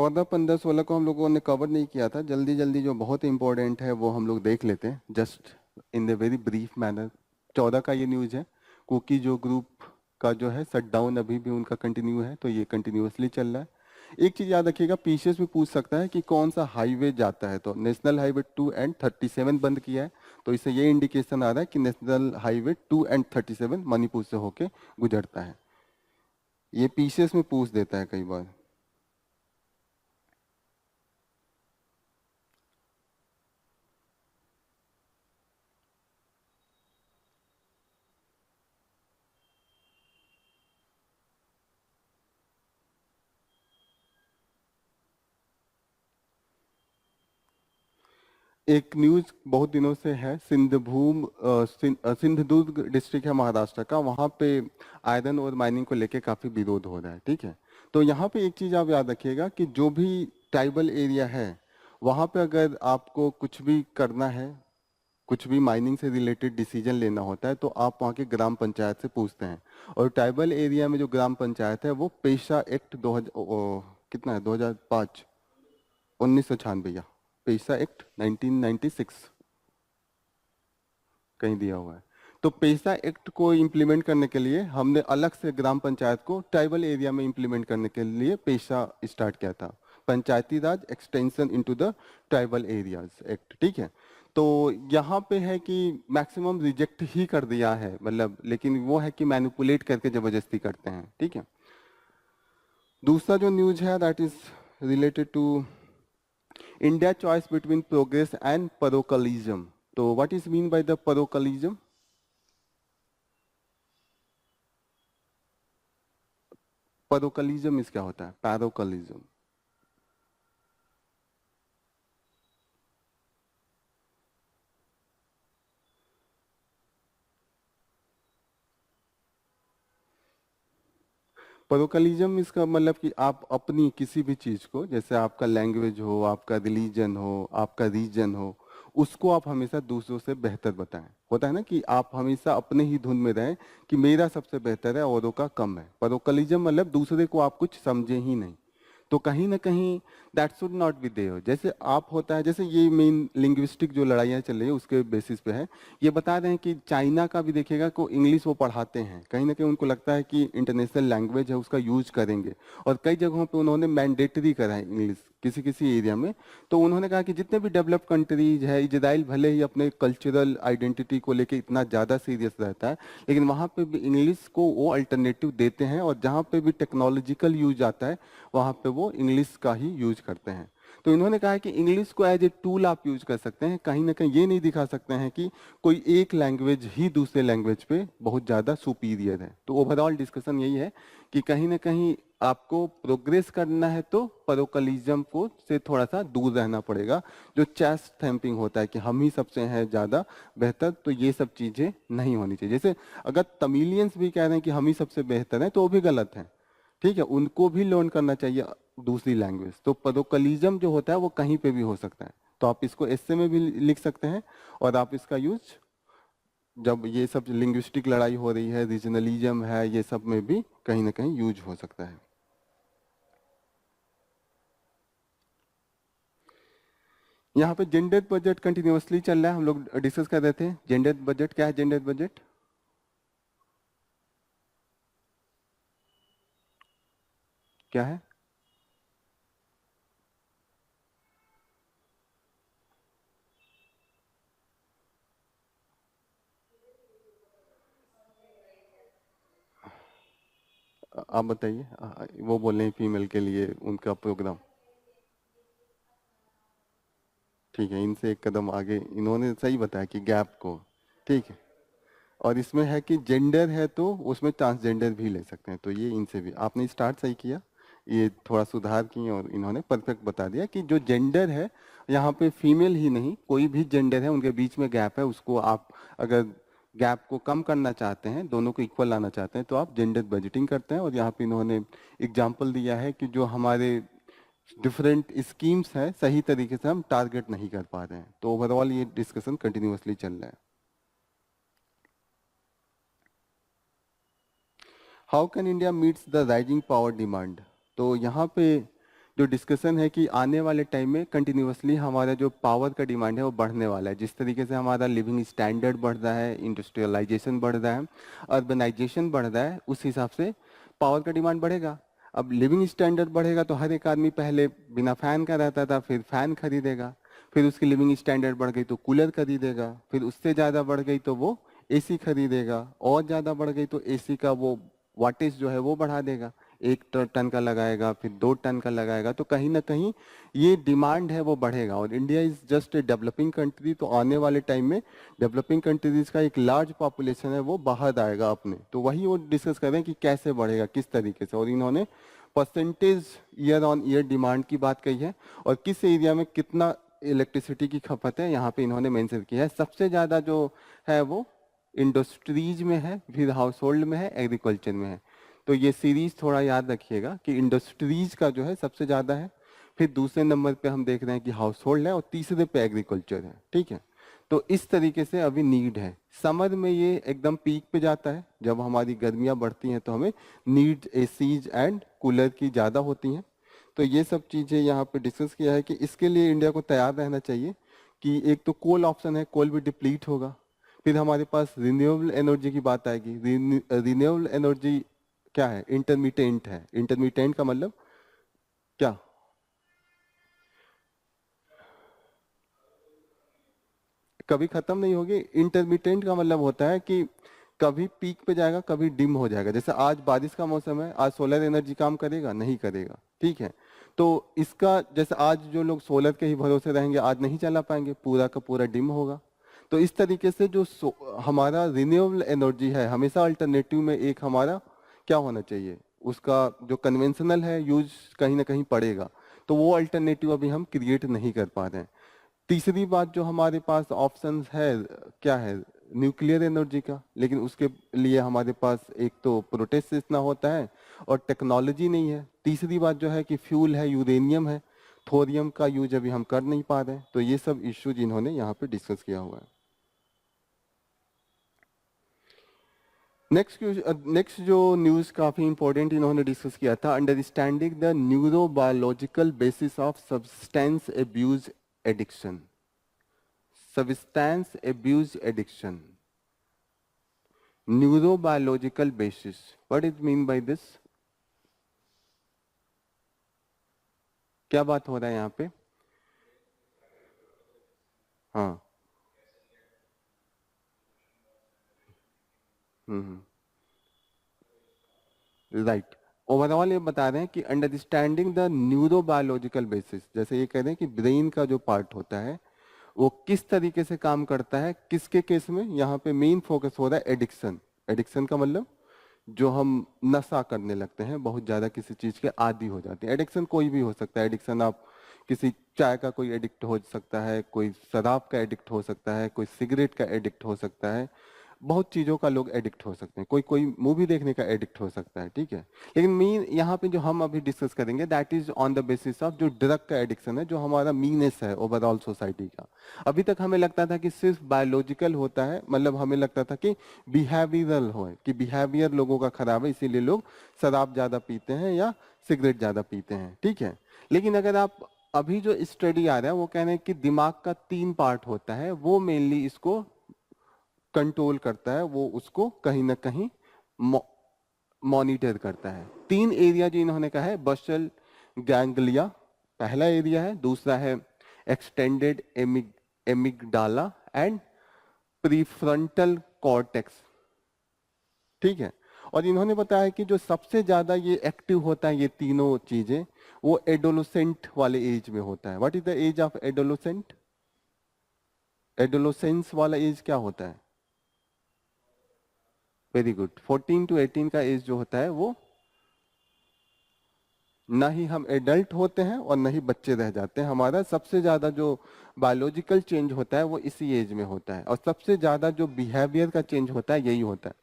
14, 15, 16 को हम लोगों ने कवर नहीं किया था। जल्दी जल्दी जो बहुत इंपॉर्टेंट है वो हम लोग देख लेते हैं, just in the very brief manner. 14 का ये न्यूज़ है, कुकी जो ग्रुप का जो है शटडाउन अभी भी उनका कंटिन्यू है, तो ये कंटिन्यूअसली चल रहा है। एक चीज़ याद रखिएगा, पीसीएस में पूछ सकता है कि कौन सा हाईवे जाता है, तो नेशनल हाईवे 2 एंड 37 बंद किया है, तो इससे ये इंडिकेशन आ रहा है कि नेशनल हाईवे 2 एंड 37 मणिपुर से होके गुजरता है। ये पीसीएस में पूछ देता है कई बार। एक न्यूज बहुत दिनों से है, सिंधुदुर्ग डिस्ट्रिक्ट है महाराष्ट्र का, वहाँ पे आयरन और माइनिंग को लेके काफी विरोध हो रहा है, ठीक है। तो यहाँ पे एक चीज आप याद रखिएगा कि जो भी ट्राइबल एरिया है, वहाँ पे अगर आपको कुछ भी करना है, कुछ भी माइनिंग से रिलेटेड डिसीजन लेना होता है, तो आप वहाँ के ग्राम पंचायत से पूछते हैं। और ट्राइबल एरिया में जो ग्राम पंचायत है वो पेशा एक्ट 2000 कितना है 2005 1996 या पेशा एक्ट 1996 कहीं दिया हुआ है। तो पेशा एक्ट को इम्प्लीमेंट करने के लिए हमने अलग से ग्राम पंचायत को ट्राइबल एरिया में इम्प्लीमेंट करने के लिए पेशा स्टार्ट किया था, Panchayati Raj extension into the tribal areas act, ठीक है। तो यहाँ पे है कि मैक्सिमम रिजेक्ट ही कर दिया है, मतलब, लेकिन वो है कि मैनिपुलेट करके जबरदस्ती करते हैं, ठीक है। दूसरा जो न्यूज है that is related to India choice between progress and parochialism। तो what is mean by the parochialism? parochialism इस क्या होता है, parochialism? parochialism इसका मतलब कि आप अपनी किसी भी चीज को, जैसे आपका लैंग्वेज हो, आपका रिलीजन हो, आपका रीजन हो, उसको आप हमेशा दूसरों से बेहतर बताएं। होता है ना कि आप हमेशा अपने ही धुन में रहें कि मेरा सबसे बेहतर है, औरों का कम है। parochialism मतलब दूसरे को आप कुछ समझे ही नहीं। तो कहीं ना कहीं that should not be there. जैसे आप होता है, जैसे ये मेन लिंग्विस्टिक जो लड़ाइयाँ चल रही है उसके बेसिस पे है। ये बता रहे हैं कि चाइना का भी देखिएगा को इंग्लिश वो पढ़ाते हैं, कहीं ना कहीं उनको लगता है कि इंटरनेशनल लैंग्वेज है उसका यूज करेंगे। और कई जगहों पे उन्होंने मैंडेटरी करा है इंग्लिश किसी किसी एरिया में। तो उन्होंने कहा कि जितने भी डेवलप कंट्रीज है, इजराइल भले ही अपने कल्चरल आइडेंटिटी को लेके इतना ज़्यादा सीरियस रहता है, लेकिन वहाँ पे भी इंग्लिश को वो अल्टरनेटिव देते हैं, और जहाँ पे भी टेक्नोलॉजिकल यूज आता है वहाँ पे वो इंग्लिश का ही यूज करते हैं। तो इन्होंने कहा है कि इंग्लिश को एज ए टूल आप यूज कर सकते हैं, कहीं ना कहीं ये नहीं दिखा सकते हैं कि कोई एक लैंग्वेज ही दूसरे लैंग्वेज पे बहुत ज़्यादा सुपीरियर है। तो ओवरऑल डिस्कशन यही है कि कहीं ना कहीं आपको प्रोग्रेस करना है तो parochialism को से थोड़ा सा दूर रहना पड़ेगा। जो चेस्ट थैम्पिंग होता है कि हम ही सबसे हैं ज़्यादा बेहतर, तो ये सब चीज़ें नहीं होनी चाहिए। जैसे अगर तमिलियंस भी कह रहे हैं कि हम ही सबसे बेहतर हैं, तो वो भी गलत है, ठीक है। उनको भी लर्न करना चाहिए दूसरी लैंग्वेज। तो parochialism जो होता है वो कहीं पे भी हो सकता है। तो आप इसको एस्से में भी लिख सकते हैं, और आप इसका यूज जब ये सब लिंग्विस्टिक लड़ाई हो रही है, रीजनलिज्म है, ये सब में भी कहीं ना कहीं यूज हो सकता है। यहाँ पे जेंडर बजट कंटिन्यूअसली चल रहा है, हम लोग डिस्कस कर रहे थे जेंडर बजट। क्या है जेंडर बजट? क्या है? आप बताइए। वो बोल रहे हैं फीमेल के लिए उनका प्रोग्राम। ठीक है, इनसे एक कदम आगे इन्होंने सही बताया कि गैप को, ठीक है। और इसमें है कि जेंडर है तो उसमें ट्रांसजेंडर भी ले सकते हैं, तो ये इनसे भी आपने स्टार्ट सही किया। ये थोड़ा सुधार किए और इन्होंने परफेक्ट बता दिया कि जो जेंडर है यहाँ पे फीमेल ही नहीं, कोई भी जेंडर है उनके बीच में गैप है, उसको आप अगर गैप को कम करना चाहते हैं, दोनों को इक्वल लाना चाहते हैं, तो आप जेंडर बजटिंग करते हैं। और यहाँ पे इन्होंने एग्जाम्पल दिया है कि जो हमारे डिफरेंट स्कीम्स हैं सही तरीके से हम टारगेट नहीं कर पा रहे हैं। तो ओवरऑल ये डिस्कशन कंटिन्यूअसली चल रहा है। How can India meets the rising power demand? तो यहाँ पे जो डिस्कशन है कि आने वाले टाइम में कंटिन्यूअसली हमारा जो पावर का डिमांड है वो बढ़ने वाला है। जिस तरीके से हमारा लिविंग स्टैंडर्ड बढ़ रहा है, इंडस्ट्रियलाइजेशन बढ़ रहा है, अर्बनाइजेशन बढ़ रहा है, उस हिसाब से पावर का डिमांड बढ़ेगा। अब लिविंग स्टैंडर्ड बढ़ेगा तो हर एक आदमी पहले बिना फैन का रहता था, फिर फैन खरीदेगा, फिर उसकी लिविंग स्टैंडर्ड बढ़ गई तो कूलर खरीदेगा, फिर उससे ज़्यादा बढ़ गई तो वो एसी खरीदेगा, और ज़्यादा बढ़ गई तो एसी का वो वाटेज जो है वो बढ़ा देगा, 1 टन का लगाएगा, फिर 2 टन का लगाएगा, तो कहीं ना कहीं ये डिमांड है वो बढ़ेगा। और India is just a developing country, तो आने वाले टाइम में डेवलपिंग कंट्रीज का एक लार्ज पॉपुलेशन है वो बाहर आएगा अपने, तो वही वो डिस्कस कर रहे हैं कि कैसे बढ़ेगा, किस तरीके से। और इन्होंने percentage year on year demand की बात कही है, और किस एरिया में कितना इलेक्ट्रिसिटी की खपत है यहाँ पे इन्होंने मेंशन किया है। सबसे ज़्यादा जो है वो इंडस्ट्रीज में है, फिर हाउस होल्ड में है, एग्रीकल्चर में है। तो ये सीरीज थोड़ा याद रखिएगा कि इंडस्ट्रीज का जो है सबसे ज़्यादा है, फिर दूसरे नंबर पे हम देख रहे हैं कि हाउस होल्ड है, और तीसरे पे एग्रीकल्चर है। ठीक है, तो इस तरीके से अभी नीड है। समर में ये एकदम पीक पे जाता है, जब हमारी गर्मियाँ बढ़ती हैं तो हमें नीड एसीज एंड कूलर की ज़्यादा होती हैं। तो ये सब चीज़ें यहाँ पे डिस्कस किया है कि इसके लिए इंडिया को तैयार रहना चाहिए कि एक तो कोल ऑप्शन है, कोल भी डिप्लीट होगा, फिर हमारे पास रिन्यूएबल एनर्जी की बात आएगी। रिन्यूएबल एनर्जी क्या है? इंटरमिटेंट है। इंटरमिटेंट का मतलब क्या? कभी खत्म नहीं होगी। इंटरमिटेंट का मतलब होता है कि कभी पीक पे जाएगा, कभी डिम हो जाएगा। जैसे आज बारिश का मौसम है, आज सोलर एनर्जी काम करेगा? नहीं करेगा। ठीक है, तो इसका जैसे आज जो लोग सोलर के ही भरोसे रहेंगे, आज नहीं चला पाएंगे, पूरा का पूरा डिम होगा। तो इस तरीके से जो हमारा रिन्यूएबल एनर्जी है, हमेशा अल्टरनेटिव में एक हमारा क्या होना चाहिए, उसका जो कन्वेंशनल है यूज कहीं ना कहीं पड़ेगा। तो वो अल्टरनेटिव अभी हम क्रिएट नहीं कर पा रहे हैं। तीसरी बात जो हमारे पास ऑप्शंस है, क्या है? न्यूक्लियर एनर्जी का, लेकिन उसके लिए हमारे पास एक तो प्रोटेस्ट इतना होता है और टेक्नोलॉजी नहीं है। तीसरी बात जो है कि फ्यूल है, यूरेनियम है, थोरियम का यूज अभी हम कर नहीं पा रहे हैं। तो ये सब इश्यूज इन्होंने यहाँ पे डिस्कस किया हुआ है। नेक्स्ट जो न्यूज काफी इंपॉर्टेंट इन्होंने डिस्कस किया था, understanding the neurobiological basis of substance abuse addiction. Substance abuse addiction, neurobiological basis, what is mean by this? क्या बात हो रहा है यहाँ पे? हाँ, राइट। ओवरऑल ये बता रहे हैं कि अंडरस्टैंडिंग द न्यूरोबायोलॉजिकल बेसिस, जैसे ये कह रहे हैं कि ब्रेन का जो पार्ट होता है वो किस तरीके से काम करता है, किसके केस में। यहाँ पे मेन फोकस हो रहा है एडिक्शन। एडिक्शन का मतलब जो हम नशा करने लगते हैं, बहुत ज्यादा किसी चीज के आदी हो जाते हैं। एडिक्शन कोई भी हो सकता है। एडिक्शन आप किसी चाय का कोई एडिक्ट हो सकता है, कोई शराब का एडिक्ट हो सकता है, कोई सिगरेट का एडिक्ट हो सकता है, बहुत चीजों का लोग एडिक्ट हो सकते हैं, कोई कोई मूवी देखने का एडिक्ट हो सकता है। ठीक है, लेकिन मेन यहाँ पे जो हम अभी डिस्कस करेंगे that is on the basis of जो ड्रग का एडिक्शन है, जो हमारा मीनेस है ओवरऑल सोसाइटी का। अभी तक हमें लगता था कि सिर्फ बायोलॉजिकल होता है, मतलब हमें लगता था कि बिहेवियरल हो, कि बिहेवियर लोगों का खराब है इसीलिए लोग शराब ज्यादा पीते हैं या सिगरेट ज्यादा पीते हैं। ठीक है, लेकिन अगर आप अभी जो स्टडी आ रहा है वो कह रहे हैं कि दिमाग का 3 पार्ट होता है, वो मेनली इसको कंट्रोल करता है, वो उसको कहीं ना कहीं मॉनिटर करता है। 3 एरिया जो इन्होंने कहा है, बसल गैंग्लिया पहला एरिया है, दूसरा है extended amygdala and prefrontal cortex. ठीक है, और इन्होंने बताया कि जो सबसे ज्यादा ये एक्टिव होता है, ये तीनों चीजें, वो एडोलोसेंट वाले एज में होता है। What is the age of adolescent? Adolescence वाला एज क्या होता है? वेरी गुड, 14 to 18 का एज जो होता है वो ना ही हम एडल्ट होते हैं और ना ही बच्चे रह जाते हैं। हमारा सबसे ज्यादा जो बायोलॉजिकल चेंज होता है वो इसी एज में होता है, और सबसे ज्यादा जो बिहेवियर का चेंज होता है यही होता है।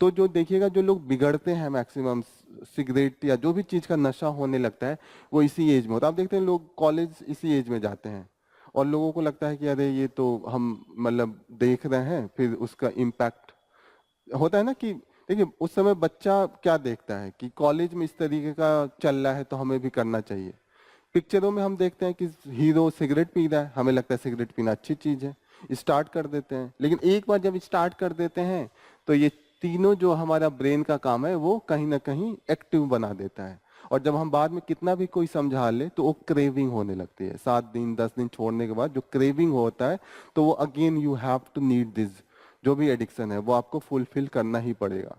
तो जो देखिएगा जो लोग बिगड़ते हैं मैक्सिमम, सिगरेट या जो भी चीज का नशा होने लगता है वो इसी एज में होता है। आप देखते हैं लोग कॉलेज इसी एज में जाते हैं, और लोगों को लगता है कि अरे ये तो हम मतलब देख रहे हैं, फिर उसका इम्पैक्ट होता है ना कि देखिए उस समय बच्चा क्या देखता है कि कॉलेज में इस तरीके का चल रहा है तो हमें भी करना चाहिए। पिक्चरों में हम देखते हैं कि हीरो सिगरेट पी रहा है, हमें लगता है सिगरेट पीना अच्छी चीज है, स्टार्ट कर देते हैं। लेकिन एक बार जब स्टार्ट कर देते हैं तो ये तीनों जो हमारा ब्रेन का काम है वो कहीं ना कहीं एक्टिव बना देता है। और जब हम बाद में कितना भी कोई समझा ले तो वो क्रेविंग होने लगती है। 7 दिन 10 दिन छोड़ने के बाद जो क्रेविंग होता है तो वो again you have to need this, जो भी एडिक्शन है वो आपको फुलफिल करना ही पड़ेगा।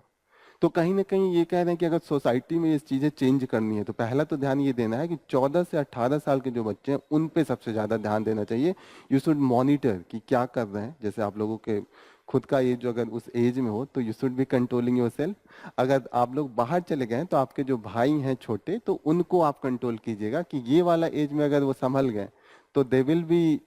तो कहीं ना कहीं ये कह रहे हैं कि अगर सोसाइटी में ये चीजें चेंज करनी है तो पहला तो ध्यान ये देना है कि 14 से 18 साल के जो बच्चे हैं उन पे सबसे ज्यादा ध्यान देना चाहिए। यू शुड मॉनिटर कि क्या कर रहे हैं। जैसे आप लोगों के खुद का एज अगर उस एज में हो तो you should B controlling your self. अगर आप लोग बाहर चले गए तो आपके जो भाई हैं छोटे तो उनको आप कंट्रोल कीजिएगा कि ये वाला एज में अगर वो संभल गए तो they will be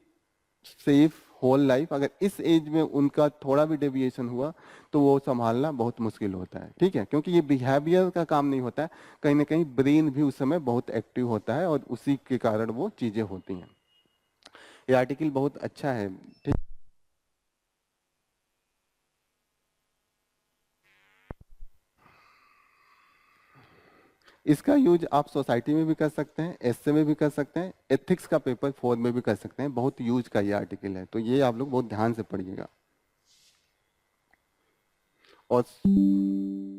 safe whole life. अगर इस एज में उनका थोड़ा भी डेविएशन हुआ तो वो संभालना बहुत मुश्किल होता है, ठीक है, क्योंकि ये बिहेवियर का काम नहीं होता है, कहीं ना कहीं ब्रेन भी उस समय बहुत एक्टिव होता है और उसी के कारण वो चीजें होती हैं। ये आर्टिकल बहुत अच्छा है, ठीक। इसका यूज आप सोसाइटी में भी कर सकते हैं, एसए में भी कर सकते हैं, एथिक्स का पेपर 4 में भी कर सकते हैं। बहुत यूज का ये आर्टिकल है, तो ये आप लोग बहुत ध्यान से पढ़िएगा। और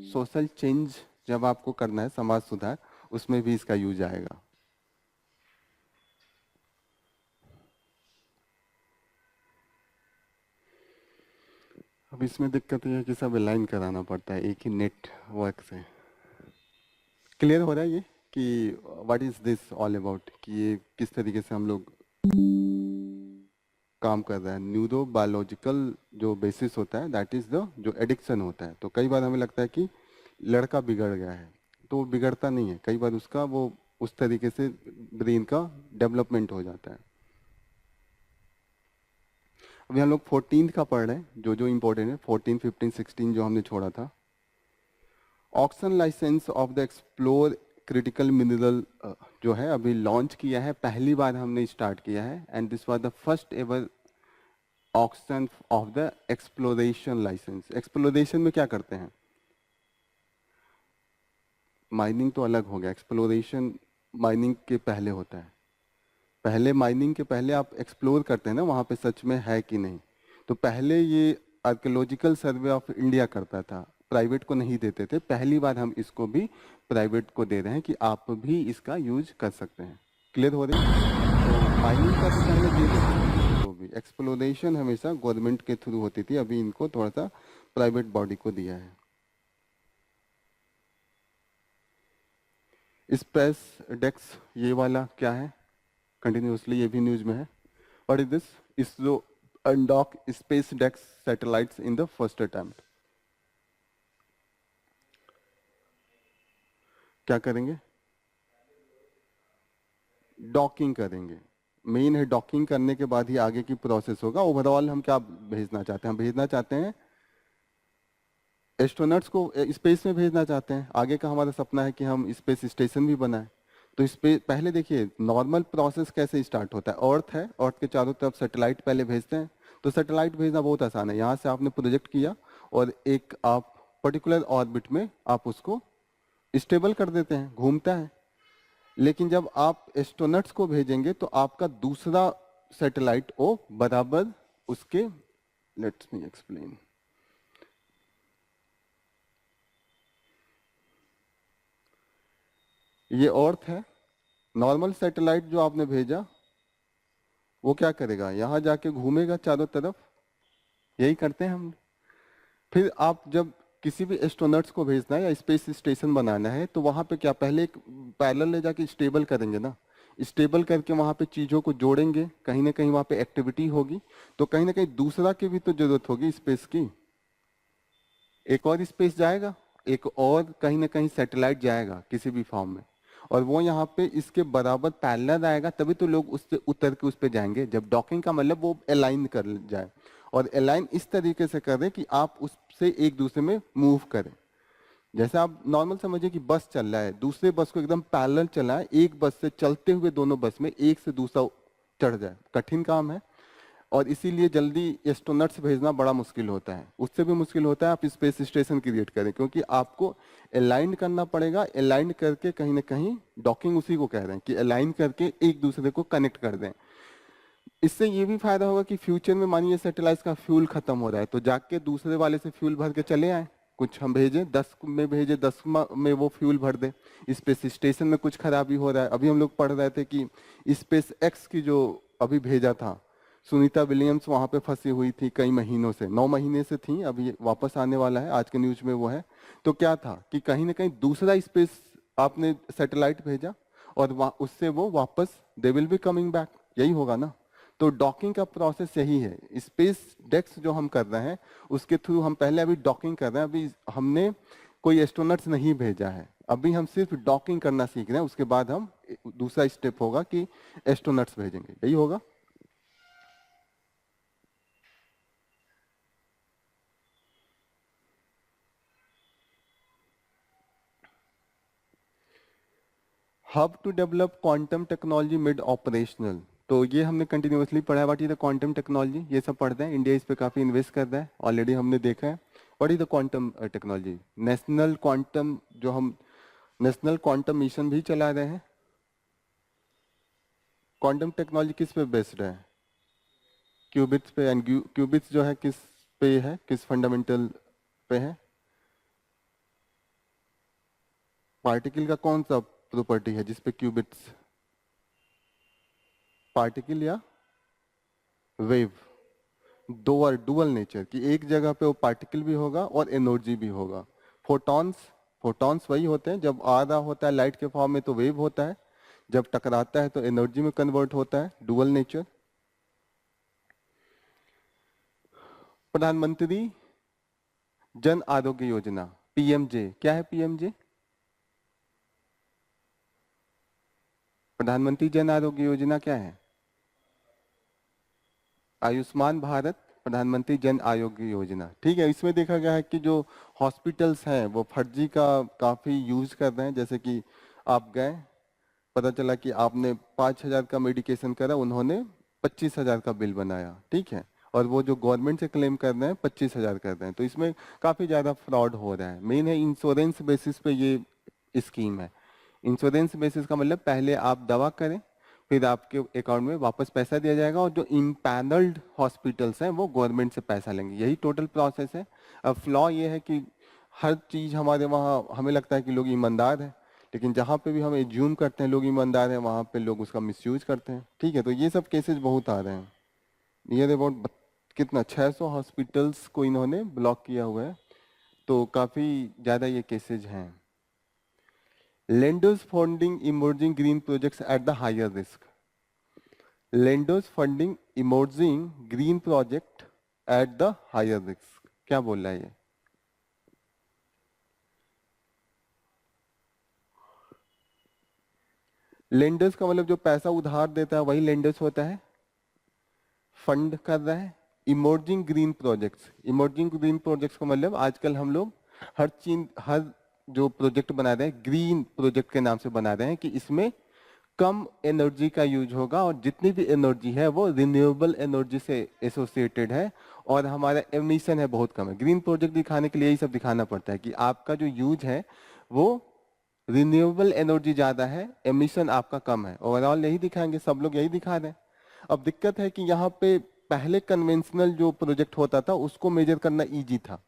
सोशल चेंज जब आपको करना है, समाज सुधार, उसमें भी इसका यूज आएगा। अब इसमें दिक्कत ये है कि सब अलाइन कराना पड़ता है एक ही नेटवर्क से। क्लियर हो रहा है ये कि what is this all about, कि ये किस तरीके से हम लोग काम कर रहा है। न्यूरो बायोलॉजिकल जो बेसिस होता है दैट इज द जो एडिक्शन होता है। तो कई बार हमें लगता है कि लड़का बिगड़ गया है, तो वो बिगड़ता नहीं है, कई बार उसका वो उस तरीके से ब्रेन का डेवलपमेंट हो जाता है। अभी हम लोग 14 का पढ़ रहे हैं, जो जो इम्पोर्टेंट है 14 15 16 जो हमने छोड़ा था। Auction license of the explore critical mineral जो है अभी लॉन्च किया है, पहली बार हमने स्टार्ट किया है। And this was the first ever auction of the exploration license. Exploration में क्या करते हैं, माइनिंग तो अलग हो गया, एक्सप्लोरेशन माइनिंग के पहले होता है। पहले माइनिंग के पहले आप एक्सप्लोर करते हैं ना वहाँ पे सच में है कि नहीं। तो पहले ये आर्कियोलॉजिकल सर्वे ऑफ इंडिया करता था, प्राइवेट को नहीं देते थे। पहली बार हम इसको भी प्राइवेट को दे रहे हैं कि आप भी इसका यूज कर सकते हैं। क्लियर हो रही है। तो माइनिंग का तो पहले दे देते, तो भी एक्सप्लोरेशन हमेशा गवर्नमेंट के थ्रू होती थी, अभी इनको थोड़ा सा प्राइवेट बॉडी को दिया है। स्पेस डेक्स ये वाला क्या है, कंटिन्यूसली ये भी न्यूज में है। What is this, ISRO undock SpaDeX satellites in the first attempt. क्या करेंगे, डॉकिंग करेंगे। मेन है डॉकिंग करने के बाद ही आगे की प्रोसेस होगा। ओवरऑल हम क्या भेजना चाहते हैं, हम भेजना चाहते हैं एस्ट्रोनॉट्स को स्पेस में भेजना चाहते हैं। आगे का हमारा सपना है कि हम स्पेस स्टेशन भी बनाएं। तो स्पेस पहले देखिए नॉर्मल प्रोसेस कैसे स्टार्ट होता है, अर्थ है, अर्थ के चारों तरफ सैटेलाइट पहले भेजते हैं। तो सैटेलाइट भेजना बहुत आसान है, यहाँ से आपने प्रोजेक्ट किया और एक आप पर्टिकुलर ऑर्बिट में आप उसको स्टेबल कर देते हैं, घूमता है। लेकिन जब आप एस्ट्रोनट्स को भेजेंगे तो आपका दूसरा सैटेलाइट वो बराबर उसके, लेट्स मी एक्सप्लेन। ये अर्थ है, नॉर्मल सैटेलाइट जो आपने भेजा वो क्या करेगा, यहां जाके घूमेगा चारों तरफ, यही करते हैं हम। फिर आप जब किसी भी एस्ट्रोनट्स को भेजना है या स्पेस स्टेशन बनाना है तो वहां पे क्या पहले एक पैरेलल ले जाके स्टेबल करेंगे ना, स्टेबल करके वहां पे चीजों को जोड़ेंगे, कहीं ना कहीं वहां पे एक्टिविटी होगी। तो कहीं ना कहीं दूसरा की भी तो जरूरत होगी स्पेस की, एक और स्पेस जाएगा, एक और कहीं ना कहीं सैटेलाइट जाएगा किसी भी फॉर्म में, और वो यहाँ पे इसके बराबर पैरेलल आएगा, तभी तो लोग उससे उतर के उस पे जाएंगे। जब डॉकिंग का मतलब वो अलाइन कर जाए, और अलाइन इस तरीके से करें कि आप उससे एक दूसरे में मूव करें। जैसे आप नॉर्मल समझिए कि बस चल रहा है, दूसरे बस को एकदम पैरेलल चला है, एक बस से चलते हुए दोनों बस में एक से दूसरा चढ़ जाए, कठिन काम है। और इसीलिए जल्दी एस्ट्रोनट्स भेजना बड़ा मुश्किल होता है। उससे भी मुश्किल होता है आप स्पेस स्टेशन क्रिएट करें, क्योंकि आपको अलाइन करना पड़ेगा। अलाइन करके कहीं ना कहीं डॉकिंग उसी को कह रहे हैं कि अलाइन करके एक दूसरे को कनेक्ट कर दें। इससे ये भी फायदा होगा कि फ्यूचर में मानिए सैटेलाइट का फ्यूल खत्म हो रहा है तो जाके दूसरे वाले से फ्यूल भर के चले आए। कुछ हम भेजे 10 में भेजे 10 में वो फ्यूल भर दे। स्पेस स्टेशन में कुछ खराबी हो रहा है, अभी हम लोग पढ़ रहे थे कि स्पेस एक्स की जो अभी भेजा था सुनीता विलियम्स वहां पे फंसी हुई थी कई महीनों से, 9 महीने से थी, अभी वापस आने वाला है, आज के न्यूज में वो है। तो क्या था कि कहीं ना कहीं दूसरा स्पेस आपने सैटेलाइट भेजा और उससे वो वापस दे विल बी कमिंग बैक, यही होगा ना। तो डॉकिंग का प्रोसेस यही है। स्पेस डेक्स जो हम कर रहे हैं उसके थ्रू हम पहले अभी डॉकिंग कर रहे हैं, अभी हमने कोई एस्ट्रोनट्स नहीं भेजा है, अभी हम सिर्फ डॉकिंग करना सीख रहे हैं। उसके बाद हम दूसरा स्टेप होगा कि एस्ट्रोनट्स भेजेंगे, यही होगा। Hub to develop quantum technology made operational, तो ये हमने कंटिन्यूअसली पढ़ा है। What is the quantum technology, ये सब पढ़ते हैं। इंडिया इस पे काफी इन्वेस्ट कर रहा है, ऑलरेडी हमने देखा है। What is the quantum technology, national quantum, जो हम नेशनल क्वांटम मिशन भी चला रहे हैं। क्वांटम टेक्नोलॉजी किस पे बेस्ड है, क्यूबिट्स पे। एंड क्यूबिट्स जो है किस पे है, किस फंडामेंटल पे है। पार्टिकल का कौन सा प्रॉपर्टी है जिसपे क्यूबिट्स, पार्टिकल या वेव, डुअल नेचर की, एक जगह पे वो पार्टिकल भी होगा और एनर्जी भी होगा। फोटॉन्स, फोटॉन्स वही होते हैं, जब आ रहा होता है लाइट के फॉर्म में तो वेव होता है, जब टकराता है तो एनर्जी में कन्वर्ट होता है, डुअल नेचर। प्रधानमंत्री जन आरोग्य योजना, पीएमजे, क्या है पीएमजे? प्रधानमंत्री जन आरोग्य योजना क्या है? आयुष्मान भारत प्रधानमंत्री जन आरोग्य योजना, ठीक है। इसमें देखा गया है कि जो हॉस्पिटल्स हैं वो फर्जी का काफी यूज कर रहे हैं। जैसे कि आप गए, पता चला कि आपने 5,000 का मेडिकेशन करा, उन्होंने 25,000 का बिल बनाया, ठीक है। और वो जो गवर्नमेंट से क्लेम कर रहे हैं 25,000 कर रहे हैं, तो इसमें काफी ज्यादा फ्रॉड हो रहा है। मेन है इंश्योरेंस बेसिस पे ये स्कीम है। इंश्योरेंस बेसिस का मतलब पहले आप दवा करें, फिर आपके अकाउंट में वापस पैसा दिया जाएगा, और जो इम्पैनल्ड हॉस्पिटल्स हैं वो गवर्नमेंट से पैसा लेंगे, यही टोटल प्रोसेस है। अब फ्लॉ ये है कि हर चीज हमारे वहाँ हमें लगता है कि लोग ईमानदार हैं, लेकिन जहाँ पे भी हम एज्यूम करते हैं लोग ईमानदार हैं, वहाँ पे लोग उसका मिसयूज करते हैं, ठीक है। तो ये सब केसेस बहुत आ रहे हैं। नियर अबाउट कितना 600 हॉस्पिटल्स को इन्होंने ब्लॉक किया हुआ है, तो काफी ज्यादा ये केसेज हैं। Lenders funding emerging green projects at the higher risk. Lenders funding emerging green project at the higher risk. क्या बोल रहा है ये? लेंडर्स का मतलब जो पैसा उधार देता है वही लेंडर्स होता है, फंड कर रहा है। Emerging green projects, emerging green projects का मतलब आजकल हम लोग हर चीज, हर जो प्रोजेक्ट बना रहे हैं ग्रीन प्रोजेक्ट के नाम से बना रहे हैं कि इसमें कम एनर्जी का यूज होगा, और जितनी भी एनर्जी है वो रिन्यूएबल एनर्जी से एसोसिएटेड है, और हमारा एमिशन है बहुत कम है। ग्रीन प्रोजेक्ट दिखाने के लिए यही सब दिखाना पड़ता है कि आपका जो यूज है वो रिन्यूएबल एनर्जी ज्यादा है, एमिशन आपका कम है। ओवरऑल यही दिखाएंगे, सब लोग यही दिखा रहे हैं। अब दिक्कत है कि यहाँ पे पहले कन्वेंशनल जो प्रोजेक्ट होता था उसको मेजर करना इजी था,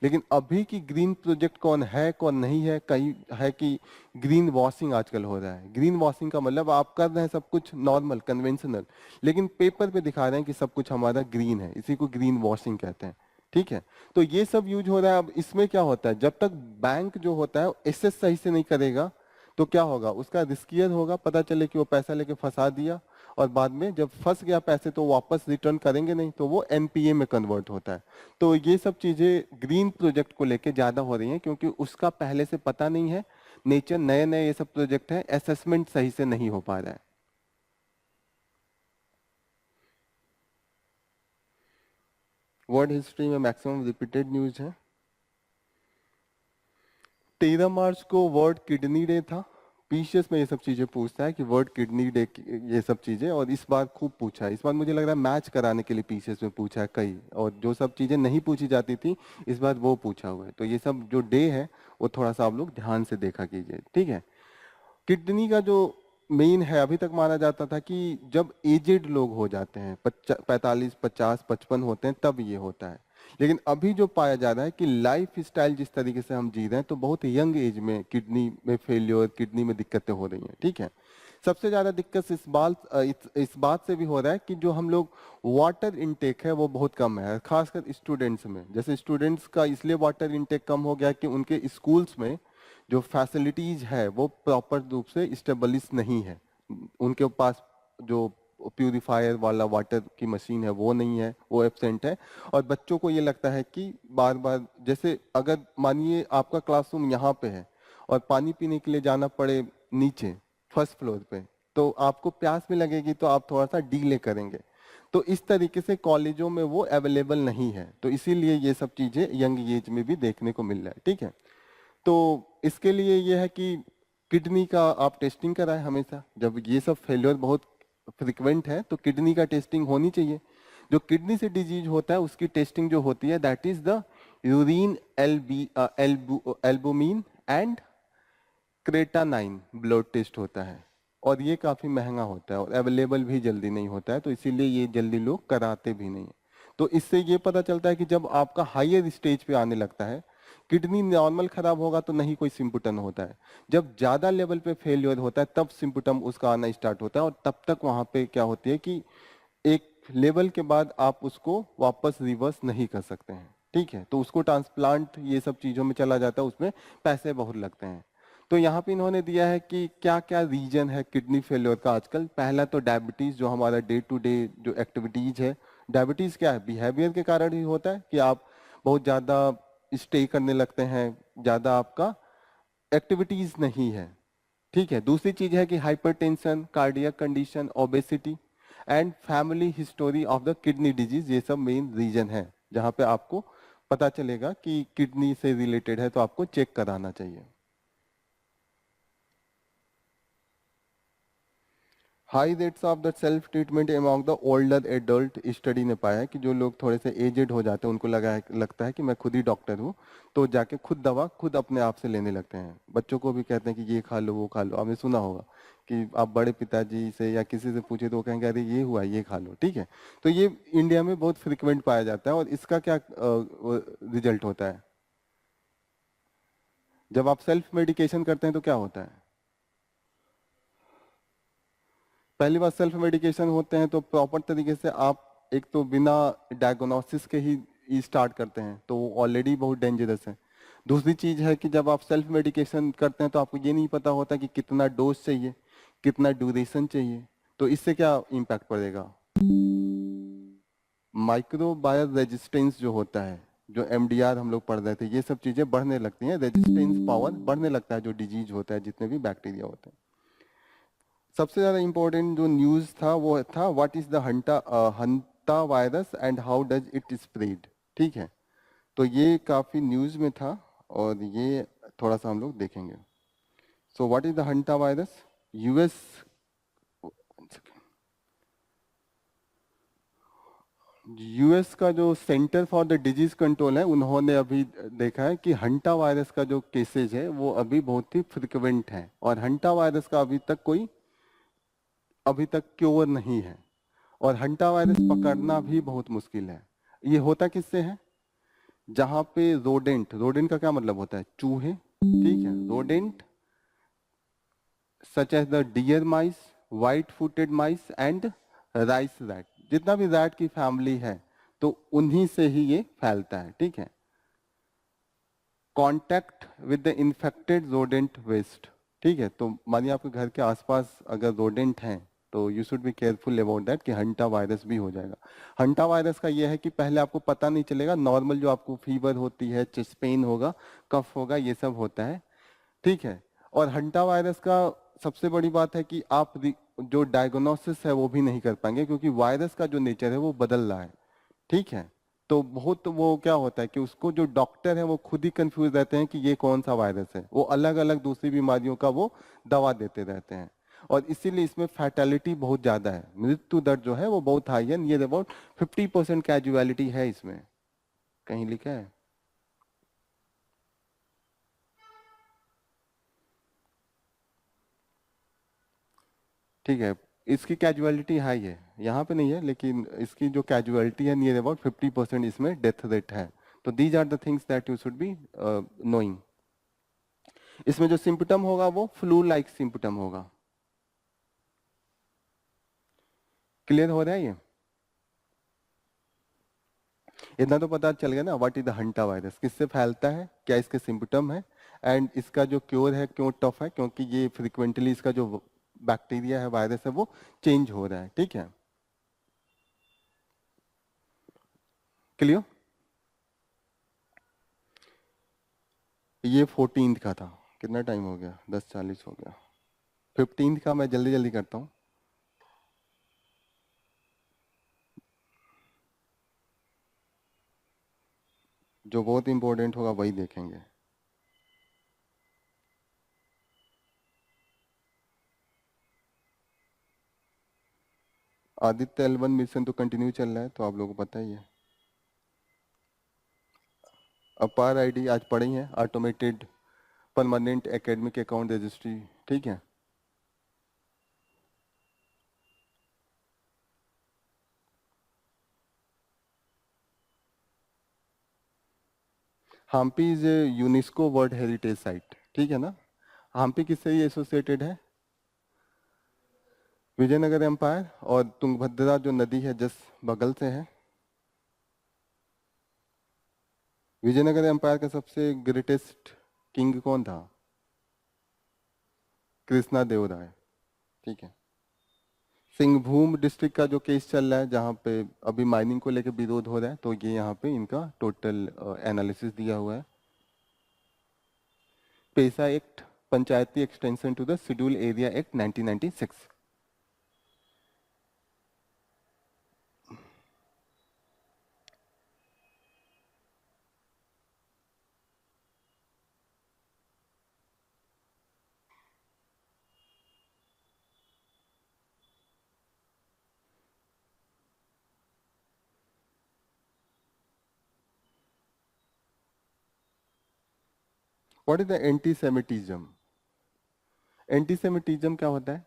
लेकिन अभी की ग्रीन प्रोजेक्ट कौन है कौन नहीं है, कहीं है कि ग्रीन वॉशिंग आजकल हो रहा है। ग्रीन वॉशिंग का मतलब आप कर रहे हैं सब कुछ नॉर्मल कन्वेंशनल, लेकिन पेपर पे दिखा रहे हैं कि सब कुछ हमारा ग्रीन है, इसी को ग्रीन वॉशिंग कहते हैं, ठीक है। तो ये सब यूज हो रहा है। अब इसमें क्या होता है, जब तक बैंक जो होता है एसेस सही से नहीं करेगा तो क्या होगा, उसका रिस्कियर होगा। पता चले कि वो पैसा लेके फंसा दिया, और बाद में जब फंस गया पैसे तो वापस रिटर्न करेंगे नहीं, तो वो एनपीए में कन्वर्ट होता है। तो ये सब चीजें ग्रीन प्रोजेक्ट को लेके ज्यादा हो रही हैं, क्योंकि उसका पहले से पता नहीं है नेचर, नए नए ये सब प्रोजेक्ट है, असेसमेंट सही से नहीं हो पा रहा है। वर्ल्ड हिस्ट्री में मैक्सिमम रिपीटेड न्यूज है। 13 मार्च को वर्ल्ड किडनी डे था, पीसीएस में ये सब चीजें पूछता है कि वर्ड किडनी डे, ये सब चीजें, और इस बार खूब पूछा है। इस बार मुझे लग रहा है मैच कराने के लिए पीसीएस में पूछा है कई, और जो सब चीजें नहीं पूछी जाती थी इस बार वो पूछा हुआ है। तो ये सब जो डे है वो थोड़ा सा आप लोग ध्यान से देखा कीजिए, ठीक है। किडनी का जो मेन है, अभी तक माना जाता था कि जब एजेड लोग हो जाते हैं 45 50 55 होते हैं तब ये होता है, लेकिन अभी जो पाया जा रहा है कि लाइफ स्टाइल जिस तरीके से हम जी रहे हैं तो बहुत यंग एज में किडनी में फेलियर, किडनी में दिक्कतें हो रही हैं, ठीक है। सबसे ज्यादा दिक्कत इस बात से भी हो रहा है कि जो हम लोग वाटर इनटेक है वो बहुत कम है, खासकर स्टूडेंट्स में। जैसे स्टूडेंट्स का इसलिए वाटर इनटेक कम हो गया कि उनके स्कूल्स में जो फैसिलिटीज है वो प्रॉपर रूप से स्टेबलिश नहीं है। उनके पास जो प्यूरिफायर वाला वाटर की मशीन है वो नहीं है, वो एब्सेंट है। और बच्चों को ये लगता है कि बार बार, जैसे अगर मानिए आपका क्लासरूम यहाँ पे है और पानी पीने के लिए जाना पड़े नीचे फर्स्ट फ्लोर पे, तो आपको प्यास भी लगेगी तो आप थोड़ा सा डीले करेंगे। तो इस तरीके से कॉलेजों में वो अवेलेबल नहीं है, तो इसीलिए ये सब चीजें यंग एज में भी देखने को मिल रहा है, ठीक है। तो इसके लिए ये है कि किडनी का आप टेस्टिंग कराएं हमेशा। जब ये सब फेलियर बहुत फ्रिक्वेंट है तो किडनी का टेस्टिंग होनी चाहिए। जो किडनी से डिजीज होता है उसकी टेस्टिंग जो होती है that is the urine albumin and creatinine blood test होता है, और ये काफी महंगा होता है और अवेलेबल भी जल्दी नहीं होता है, तो इसीलिए ये जल्दी लोग कराते भी नहीं है। तो इससे ये पता चलता है कि जब आपका हायर स्टेज पे आने लगता है, किडनी नॉर्मल खराब होगा तो नहीं कोई सिम्पटम होता है, जब ज्यादा लेवल पे फेलियर होता है तब सिम्पटम उसका आना स्टार्ट होता है, और तब तक वहां पे क्या होती है कि एक लेवल के बाद आप उसको वापस रिवर्स नहीं कर सकते हैं, ठीक है। तो उसको ट्रांसप्लांट ये सब चीजों में चला जाता है, उसमें पैसे बहुत लगते हैं। तो यहाँ पे इन्होंने दिया है कि क्या क्या रीजन है किडनी फेलियर का आजकल। पहला तो डायबिटीज, जो हमारा डे टू डे जो एक्टिविटीज है। डायबिटीज क्या है, बिहेवियर के कारण ही होता है कि आप बहुत ज्यादा स्टे करने लगते हैं, ज्यादा आपका एक्टिविटीज नहीं है, ठीक है। दूसरी चीज है कि hypertension, cardiac condition, obesity and family history of the kidney disease, ये सब मेन रीजन है जहां पे आपको पता चलेगा कि किडनी से रिलेटेड है तो आपको चेक कराना चाहिए। High rates of the self treatment among the older adult, study ने पाया है कि जो लोग थोड़े से एजेड हो जाते हैं उनको लगता है कि मैं खुद ही डॉक्टर हूँ, तो जाके खुद दवा खुद अपने आप से लेने लगते हैं। बच्चों को भी कहते हैं कि ये खा लो वो खा लो। आपने सुना होगा कि आप बड़े पिताजी से या किसी से पूछे तो वो कहेंगे अरे ये हुआ ये खा लो, ठीक है। तो ये इंडिया में बहुत फ्रिक्वेंट पाया जाता है, और इसका क्या रिजल्ट होता है, जब आप सेल्फ मेडिकेशन करते हैं तो क्या होता है। पहली बार सेल्फ मेडिकेशन होते हैं तो प्रॉपर तरीके से आप एक तो बिना डायग्नोसिस के ही स्टार्ट करते हैं, तो वो ऑलरेडी बहुत डेंजरस है। दूसरी चीज है कि जब आप सेल्फ मेडिकेशन करते हैं तो आपको ये नहीं पता होता कि कितना डोज चाहिए, कितना ड्यूरेशन चाहिए। तो इससे क्या इम्पैक्ट पड़ेगा, माइक्रोबायल रेजिस्टेंस जो होता है, जो एमडीआर हम लोग पढ़ रहे थे, ये सब चीजें बढ़ने लगती हैं, रेजिस्टेंस पावर बढ़ने लगता है जो डिजीज होता है, जितने भी बैक्टीरिया होते हैं। सबसे ज्यादा इंपॉर्टेंट जो न्यूज था वो था what is the hanta virus and how does it spread, ठीक है। तो ये काफी न्यूज में था और ये थोड़ा सा हम लोग देखेंगे। So what is the hanta virus, US, US का जो centre for the disease control है उन्होंने अभी देखा है कि हंटा वायरस का जो केसेज है वो अभी बहुत ही फ्रिक्वेंट है, और हंटा वायरस का अभी तक क्योर नहीं है, और हंटा वायरस पकड़ना भी बहुत मुश्किल है। ये होता किससे है, जहां पे रोडेंट, रोडेंट का क्या मतलब होता है, चूहे, ठीक है। Rodent such as the deer mice, white footed mice and rice rat, जितना भी रैट की फैमिली है तो उन्हीं से ही ये फैलता है, ठीक है। Contact with the infected rodent waste, ठीक है। तो मानिए आपके घर के आसपास अगर रोडेंट हैं तो you should be careful about that कि हंटा वायरस भी हो जाएगा। हंटा वायरस का यह है कि पहले आपको पता नहीं चलेगा, नॉर्मल जो आपको फीवर होती है, चेस्ट पेन होगा, कफ होगा, ये सब होता है, ठीक है। और हंटा वायरस का सबसे बड़ी बात है कि आप जो डायग्नोसिस है वो भी नहीं कर पाएंगे, क्योंकि वायरस का जो नेचर है वो बदल रहा है, ठीक है। तो बहुत वो क्या होता है कि उसको जो डॉक्टर है वो खुद ही कंफ्यूज रहते हैं कि ये कौन सा वायरस है, वो अलग अलग दूसरी बीमारियों का वो दवा देते रहते हैं। और इसीलिए इसमें फैटेलिटी बहुत ज्यादा है, मृत्यु दर जो है वो बहुत हाई है, नियर अबाउट 50% कैजुअलिटी है इसमें, कहीं लिखा है। ठीक है, इसकी कैजुअलिटी हाई है, यहाँ पे नहीं है, लेकिन इसकी जो कैजुअलिटी है नियर अबाउट 50% इसमें डेथ रेट है। तो these are the things that you should be knowing. इसमें जो सिम्पटम होगा वो फ्लू लाइक सिम्पटम होगा। क्लियर हो रहा है ये? इतना तो पता चल गया ना, what is the hanta virus, किससे फैलता है, क्या इसके सिम्पटम है, एंड इसका जो क्योर है क्यों टफ है, क्योंकि ये फ्रिक्वेंटली इसका जो बैक्टीरिया है, वायरस है, वो चेंज हो रहा है। ठीक है, क्लियर? ये 14th का था, कितना टाइम हो गया, 10:40 हो गया। 15th का मैं जल्दी जल्दी करता हूँ। जो बहुत इंपॉर्टेंट होगा वही देखेंगे। आदित्य L1 मिशन तो कंटिन्यू चल रहा है, तो आप लोगों को पता ही है। अपार आईडी आज पढ़ी है, automated permanent academic account registry. ठीक है, Hampi is a UNESCO world heritage site. ठीक है ना? हम्पी किससे एसोसिएटेड है? विजयनगर एम्पायर, और तुंगभद्रा जो नदी है जस्ट बगल से है। विजयनगर एम्पायर का सबसे ग्रेटेस्ट किंग कौन था? कृष्णा देवराय। ठीक है। सिंहभूम डिस्ट्रिक्ट का जो केस चल रहा है, जहाँ पे अभी माइनिंग को लेकर विरोध हो रहा है, तो ये यहाँ पे इनका टोटल एनालिसिस दिया हुआ है। PESA act, Panchayati extension to the schedule area act 1996। What is the antisemitism? Antisemitism क्या होता है?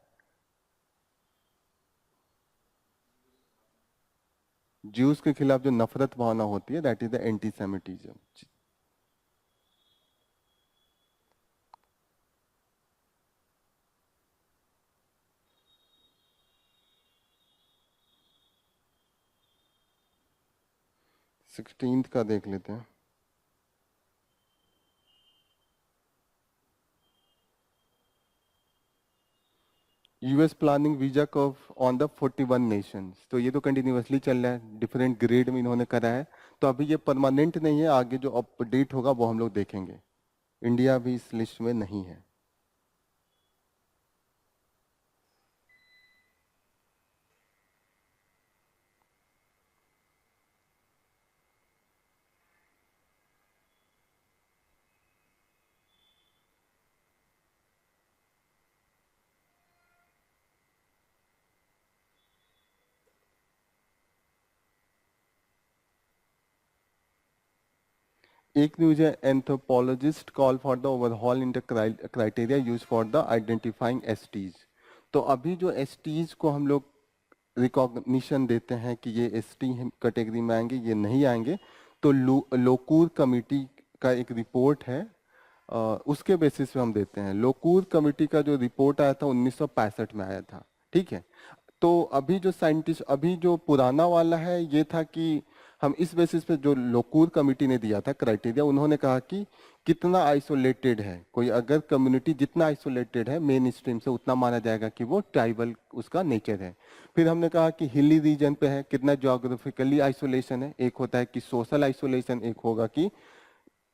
ज्यूस के खिलाफ जो नफरत भावना होती है, that is the antisemitism. 16th का देख लेते हैं। US planning visa curve on the 41 Nations, तो ये तो कंटिन्यूअसली चल रहा है, डिफरेंट ग्रेड में इन्होंने करा है। तो अभी ये परमानेंट नहीं है, आगे जो अपडेट होगा वो हम लोग देखेंगे। इंडिया भी इस लिस्ट में नहीं है। एक न्यूज है, anthropologist call for the overhaul in the criteria use for the identifying STs. तो अभी जो एसटीज को हम लोग रिकॉग्निशन देते हैं कि ये एसटी कैटेगरी में आएंगे, ये नहीं आएंगे, तो लोकूर कमेटी का एक रिपोर्ट है, उसके बेसिस पे हम देते हैं। लोकूर कमेटी का जो रिपोर्ट आया था 1965 में आया था। ठीक है, तो अभी जो साइंटिस्ट, अभी जो पुराना वाला है ये था कि हम इस बेसिस पे, जो लोकूर कमेटी ने दिया था क्राइटेरिया, उन्होंने कहा कि कितना आइसोलेटेड है कोई, अगर कम्युनिटी जितना आइसोलेटेड है मेन स्ट्रीम से, उतना माना जाएगा कि वो ट्राइबल उसका नेचर है। फिर हमने कहा कि हिली रीजन पे है, कितना ज्योग्राफिकली आइसोलेशन है, एक होता है कि सोशल आइसोलेशन, एक होगा कि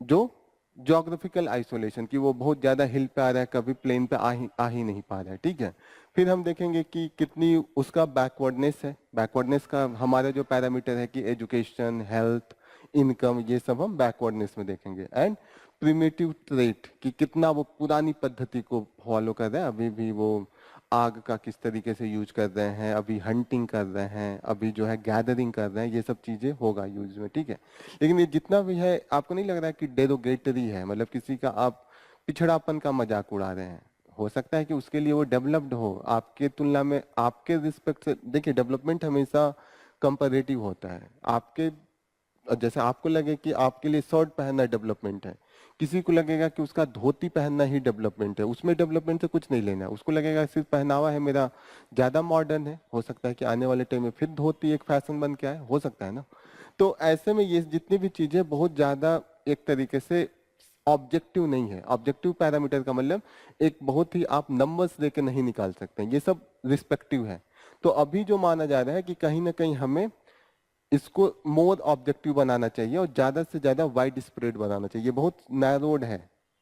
जो ज्योग्राफिकल आइसोलेशन कि वो बहुत ज्यादा हिल पे आ रहा है, कभी प्लेन पे आ ही नहीं पा रहा है, ठीक है। फिर हम देखेंगे कि कितनी उसका बैकवर्डनेस है। बैकवर्डनेस का हमारा जो पैरामीटर है कि एजुकेशन, हेल्थ, इनकम, ये सब हम बैकवर्डनेस में देखेंगे। एंड प्रिमिटिव ट्रेट कि कितना वो पुरानी पद्धति को फॉलो कर रहे हैं, अभी भी वो आग का किस तरीके से यूज कर रहे हैं, अभी हंटिंग कर रहे हैं, अभी जो है गैदरिंग कर रहे हैं, ये सब चीजें होगा यूज में, ठीक है। लेकिन ये जितना भी है, आपको नहीं लग रहा है कि डेरोगेटरी है, मतलब किसी का आप पिछड़ापन का मजाक उड़ा रहे हैं। हो सकता है कि उसके लिए वो डेवलप्ड हो, आपके तुलना में, आपके रिस्पेक्ट से। देखिए, डेवलपमेंट हमेशा कंपैरेटिव होता है। आपके जैसे आपको लगे कि आपके लिए शर्ट पहनना डेवलपमेंट है, किसी को लगेगा कि उसका धोती पहनना ही डेवलपमेंट है, उसमें डेवलपमेंट से कुछ नहीं लेना है। उसको लगेगा सिर्फ पहनावा है मेरा ज्यादा मॉडर्न है, हो सकता है कि आने वाले टाइम में फिर धोती एक फैशन बन के आए, हो सकता है ना। तो ऐसे में ये जितनी भी चीजें बहुत ज्यादा एक तरीके से ऑब्जेक्टिव नहीं है। ऑब्जेक्टिव पैरामीटर का मतलब एक बहुत ही आप नंबर्स देके नहीं निकाल सकते हैं, ये सब रिस्पेक्टिव है। तो अभी जो माना जा रहा है कि कहीं ना कहीं हमें इसको मोर ऑब्जेक्टिव बनाना चाहिए और ज्यादा से ज्यादा वाइड स्प्रेड बनाना चाहिए। ये बहुत नैरोड है,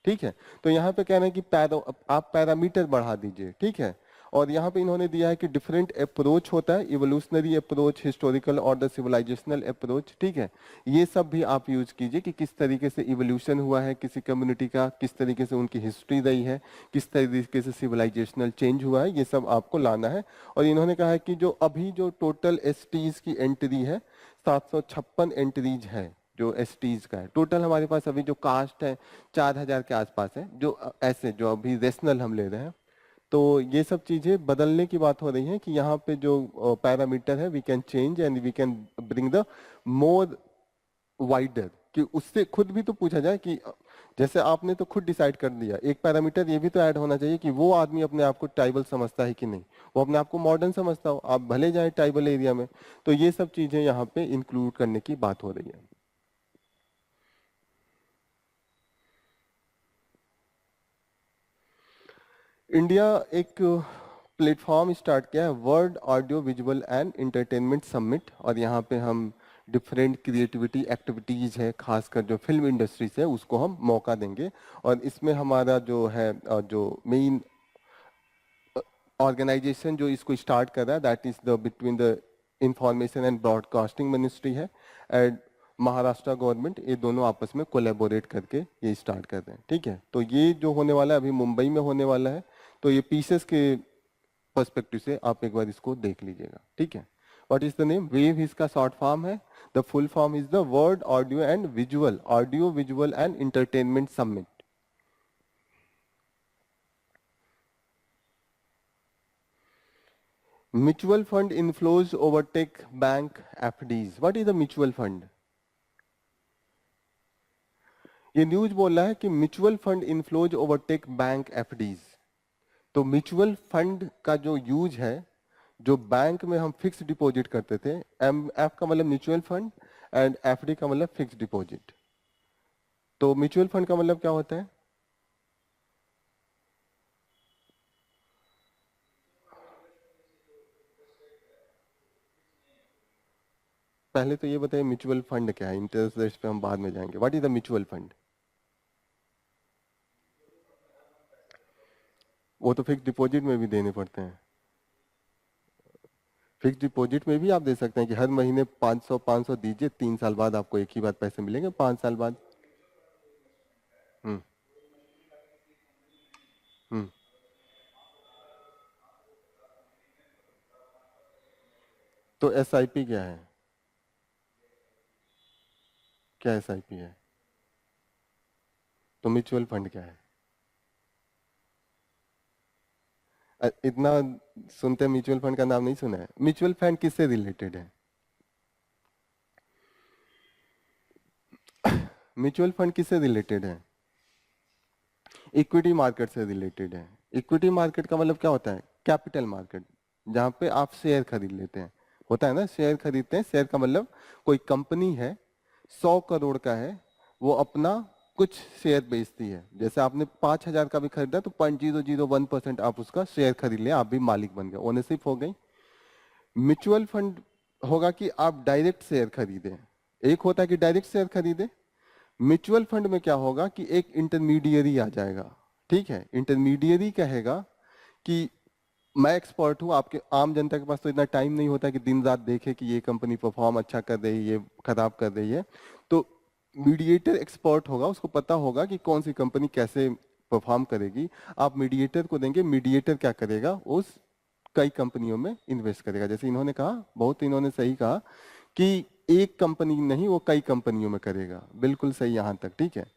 ठीक है। तो यहाँ पे कह रहे हैं कि आप पैरामीटर बढ़ा दीजिए, ठीक है। और यहाँ पे इन्होंने दिया है कि डिफरेंट अप्रोच होता है, इवोल्यूशनरी अप्रोच, हिस्टोरिकल और द सिविलाइजेशनल अप्रोच, ठीक है। ये सब भी आप यूज कीजिए कि किस तरीके से इवोल्यूशन हुआ है किसी कम्युनिटी का, किस तरीके से उनकी हिस्ट्री रही है, किस तरीके से सिविलाइजेशनल चेंज हुआ है, ये सब आपको लाना है। और इन्होंने कहा है कि जो अभी जो टोटल एसटीज की एंट्री है, 756 एंट्रीज है जो एसटीज का है। टोटल हमारे पास अभी जो कास्ट है 4000 के आसपास है, जो ऐसे जो अभी रेशनल हम ले रहे हैं। तो ये सब चीजें बदलने की बात हो रही है कि यहाँ पे जो पैरामीटर है we can change and we can bring the more wider, कि उससे खुद भी तो पूछा जाए कि जैसे आपने तो खुद डिसाइड कर दिया, एक पैरामीटर ये भी तो ऐड होना चाहिए कि वो आदमी अपने आप को ट्राइबल समझता है कि नहीं, वो अपने आप को मॉडर्न समझता हो, आप भले जाए ट्राइबल एरिया में। तो ये सब चीजें यहाँ पे इंक्लूड करने की बात हो रही है। इंडिया एक प्लेटफॉर्म स्टार्ट किया है, world audio visual and entertainment summit. और यहाँ पे हम डिफरेंट क्रिएटिविटी एक्टिविटीज है, खासकर जो फिल्म इंडस्ट्री से, उसको हम मौका देंगे। और इसमें हमारा जो है जो मेन ऑर्गेनाइजेशन जो इसको स्टार्ट कर रहा है, that is the between the information and broadcasting ministry है एंड महाराष्ट्र गवर्नमेंट, ये दोनों आपस में कोलेबोरेट करके ये स्टार्ट कर रहे हैं, ठीक है। तो ये जो होने वाला है अभी मुंबई में होने वाला है। तो ये पीसेस के पर्सपेक्टिव से आप एक बार इसको देख लीजिएगा, ठीक है। What is the name? Wave इसका शॉर्ट फॉर्म है। The full form is the world audio visual and entertainment summit. Mutual fund inflows overtake bank FDs. What is the mutual fund? ये न्यूज बोल रहा है कि mutual fund inflows overtake bank FDs. तो mutual fund का जो use है, जो बैंक में हम फिक्स डिपॉजिट करते थे, एम एफ का मतलब म्यूचुअल फंड एंड एफडी का मतलब फिक्स डिपॉजिट। तो म्यूचुअल फंड का मतलब क्या होता है? पहले तो ये बताइए म्यूचुअल फंड क्या है, इंटरेस्ट रेट पे हम बाद में जाएंगे। What is the mutual fund? वो तो फिक्स डिपॉजिट में भी देने पड़ते हैं। फिक्स डिपॉजिट में भी आप दे सकते हैं कि हर महीने 500 दीजिए, 3 साल बाद आपको एक ही बार पैसे मिलेंगे, 5 साल बाद। हम्म। हम्म। तो एसआईपी क्या है? क्या एसआईपी है? तो म्यूचुअल फंड क्या है? इतना सुनते हैं, म्यूचुअल फंड का नाम नहीं सुना है। म्यूचुअल फंड किससे रिलेटेड है? म्यूचुअल फंड किससे रिलेटेड है? इक्विटी मार्केट से रिलेटेड है। इक्विटी मार्केट का मतलब क्या होता है? कैपिटल मार्केट, जहां पे आप शेयर खरीद लेते हैं। होता है ना, शेयर खरीदते हैं। शेयर का मतलब कोई कंपनी है, 100 करोड़ का है, वो अपना कुछ शेयर बेचती है। जैसे आपने 5,000 का भी खरीदा तो 0.001% आप उसका शेयर खरीद लिया, आप भी मालिक बन गए, ओनरशिप हो गई। म्यूचुअल फंड होगा कि आप डायरेक्ट शेयर खरीदे। एक होता है कि डायरेक्ट शेयर खरीदे, म्यूचुअल फंड में क्या होगा कि एक इंटरमीडियरी आ जाएगा, ठीक है। इंटरमीडियरी कहेगा कि मैं एक्सपर्ट हूँ, आपके आम जनता के पास तो इतना टाइम नहीं होता कि दिन रात देखे कि ये कंपनी परफॉर्म अच्छा कर रही है, ये खराब कर रही है। तो मीडिएटर एक्सपर्ट होगा, उसको पता होगा कि कौन सी कंपनी कैसे परफॉर्म करेगी। आप मीडिएटर को देंगे, मीडिएटर क्या करेगा, उस कई कंपनियों में इन्वेस्ट करेगा। जैसे इन्होंने कहा, बहुत इन्होंने सही कहा कि एक कंपनी नहीं, वो कई कंपनियों में करेगा। बिल्कुल सही यहाँ तक, ठीक है।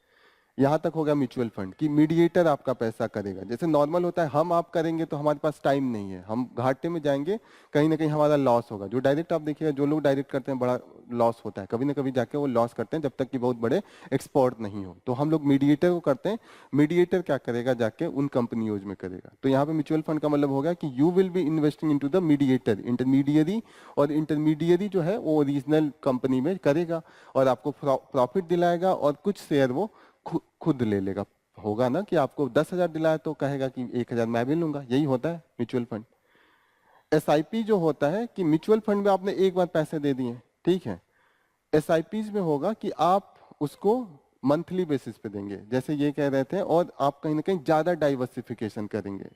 यहाँ तक हो गया म्यूचुअल फंड कि मीडिएटर आपका पैसा करेगा। जैसे नॉर्मल होता है, हम आप करेंगे तो हमारे पास टाइम नहीं है, हम घाटे में जाएंगे, कहीं ना कहीं हमारा लॉस होगा। जो डायरेक्ट आप देखिएगा, जो लोग डायरेक्ट करते हैं बड़ा लॉस होता है, कभी ना कभी जाके वो लॉस करते हैं, जब तक कि बहुत बड़े एक्सपर्ट नहीं हो। तो हम लोग मीडिएटर को करते हैं। मीडिएटर क्या करेगा, जाके उन कंपनियों में करेगा। तो यहाँ पे म्यूचुअल फंड का मतलब होगा कि you will be investing into the mediator, intermediary. और इंटरमीडियरी जो है वो ओरिजिनल कंपनी में करेगा और आपको प्रॉफिट दिलाएगा, और कुछ शेयर वो खुद ले लेगा। होगा ना कि आपको 10,000 दिलाया तो कहेगा कि 1,000 मैं भी लूंगा। यही होता है म्यूचुअल फंड। एसआईपी जो होता है कि म्यूचुअल फंड में आपने एक बार पैसे दे दिए, ठीक है। एसआईपीज में होगा कि आप उसको मंथली बेसिस पे देंगे, जैसे ये कह रहे थे, और आप कहीं ना कहीं ज्यादा डाइवर्सिफिकेशन करेंगे।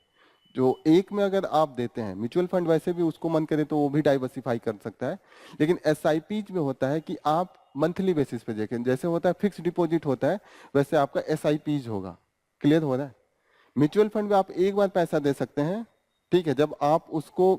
जो एक में अगर आप देते हैं, म्यूचुअल फंड वैसे भी उसको मन करे तो वो भी डाइवर्सिफाई कर सकता है, लेकिन एसआईपीज में होता है कि आप मंथली बेसिस पे देखें। जैसे होता है फिक्स डिपॉजिट होता है, वैसे आपका एसआईपीज होगा। क्लियर हो रहा है। म्यूचुअल फंड में आप एक बार पैसा दे सकते हैं, ठीक है। जब आप उसको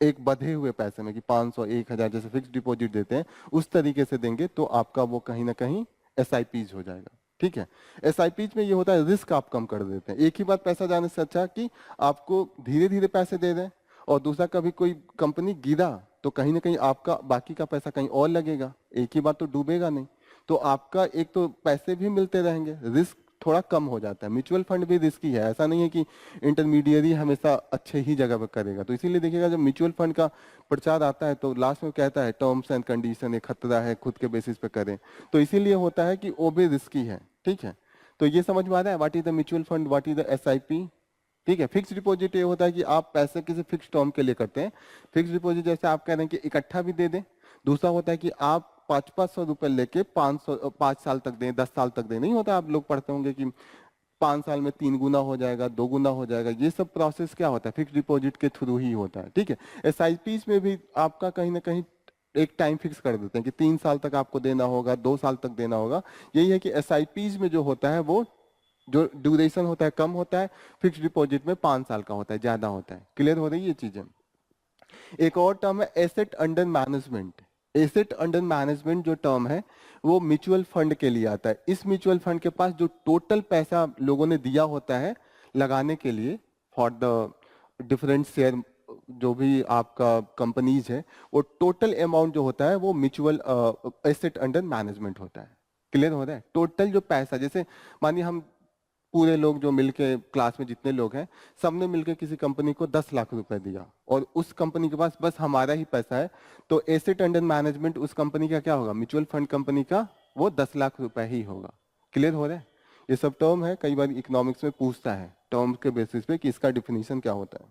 एक बंधे हुए पैसे में कि 500 1,000 जैसे फिक्स डिपॉजिट देते हैं, उस तरीके से देंगे तो आपका वो कहीं ना कहीं एसआईपीज हो जाएगा, ठीक है। एसआईपीज में ये होता है, रिस्क आप कम कर देते हैं। एक ही बार पैसा जाने से अच्छा कि आपको धीरे धीरे पैसे दे दें, और दूसरा कभी कोई कंपनी गिरा तो कहीं ना कहीं आपका बाकी का पैसा कहीं और लगेगा, एक ही बार तो डूबेगा नहीं। तो आपका एक तो पैसे भी मिलते रहेंगे, रिस्क थोड़ा कम हो जाता है। म्यूचुअल फंड भी रिस्की है, ऐसा नहीं है कि इंटरमीडियरी हमेशा अच्छे ही जगह पर करेगा। तो इसीलिए देखिएगा, जब म्यूचुअल फंड का प्रचार आता है तो लास्ट में कहता है टर्म्स एंड कंडीशन, एक खतरा है, खुद के बेसिस पे करें। तो इसीलिए होता है कि वो भी रिस्की है, ठीक है। तो ये समझ में आ रहा है, what is the mutual fund, what is the SIP, ठीक है। फिक्स डिपॉजिट ये होता है कि आप पैसे किसी फिक्स टर्म के लिए करते हैं। फिक्स डिपॉजिट जैसे आप कह रहे हैं कि इकट्ठा भी दे दें। दूसरा होता है कि आप 500-500 रुपए लेके 5 साल तक दें, 10 साल तक दें। नहीं होता, आप लोग पढ़ते होंगे कि 5 साल में 3 गुना हो जाएगा, 2 गुना हो जाएगा। ये सब प्रोसेस क्या होता है, फिक्स डिपॉजिट के थ्रू ही होता है, ठीक है। एसआईपीज में भी आपका कहीं ना कहीं एक टाइम फिक्स कर देते हैं कि 3 साल तक आपको देना होगा, 2 साल तक देना होगा। यही है कि एसआईपीज में जो होता है वो जो ड्यूरेशन होता है कम होता है, फिक्स डिपॉजिट में 5 साल का होता है, ज्यादा होता है। क्लियर हो रही है ये चीजें। एक और टर्म है asset under management. Asset under management जो टर्म है वो म्यूचुअल फंड के लिए आता है। इस म्यूचुअल फंड के पास जो टोटल पैसा लोगों ने दिया होता है लगाने के लिए फॉर द डिफरेंट शेयर, जो भी आपका कंपनीज है, वो टोटल अमाउंट जो होता है वो म्यूचुअल एसेट अंडर मैनेजमेंट होता है। क्लियर हो रहा है। टोटल जो पैसा, जैसे मानिए हम पूरे लोग जो मिलके क्लास में जितने लोग हैं, सबने मिलके किसी कंपनी को 10 लाख रुपए दिया, और उस कंपनी के पास बस हमारा ही पैसा है, तो एसेट अंडर मैनेजमेंट उस कंपनी का क्या होगा, म्यूचुअल फंड कंपनी का वो 10 लाख रुपए ही होगा। क्लियर हो रहा है। ये सब टर्म है, कई बार इकोनॉमिक्स में पूछता है टर्म के बेसिस पे कि इसका डिफिनीशन क्या होता है।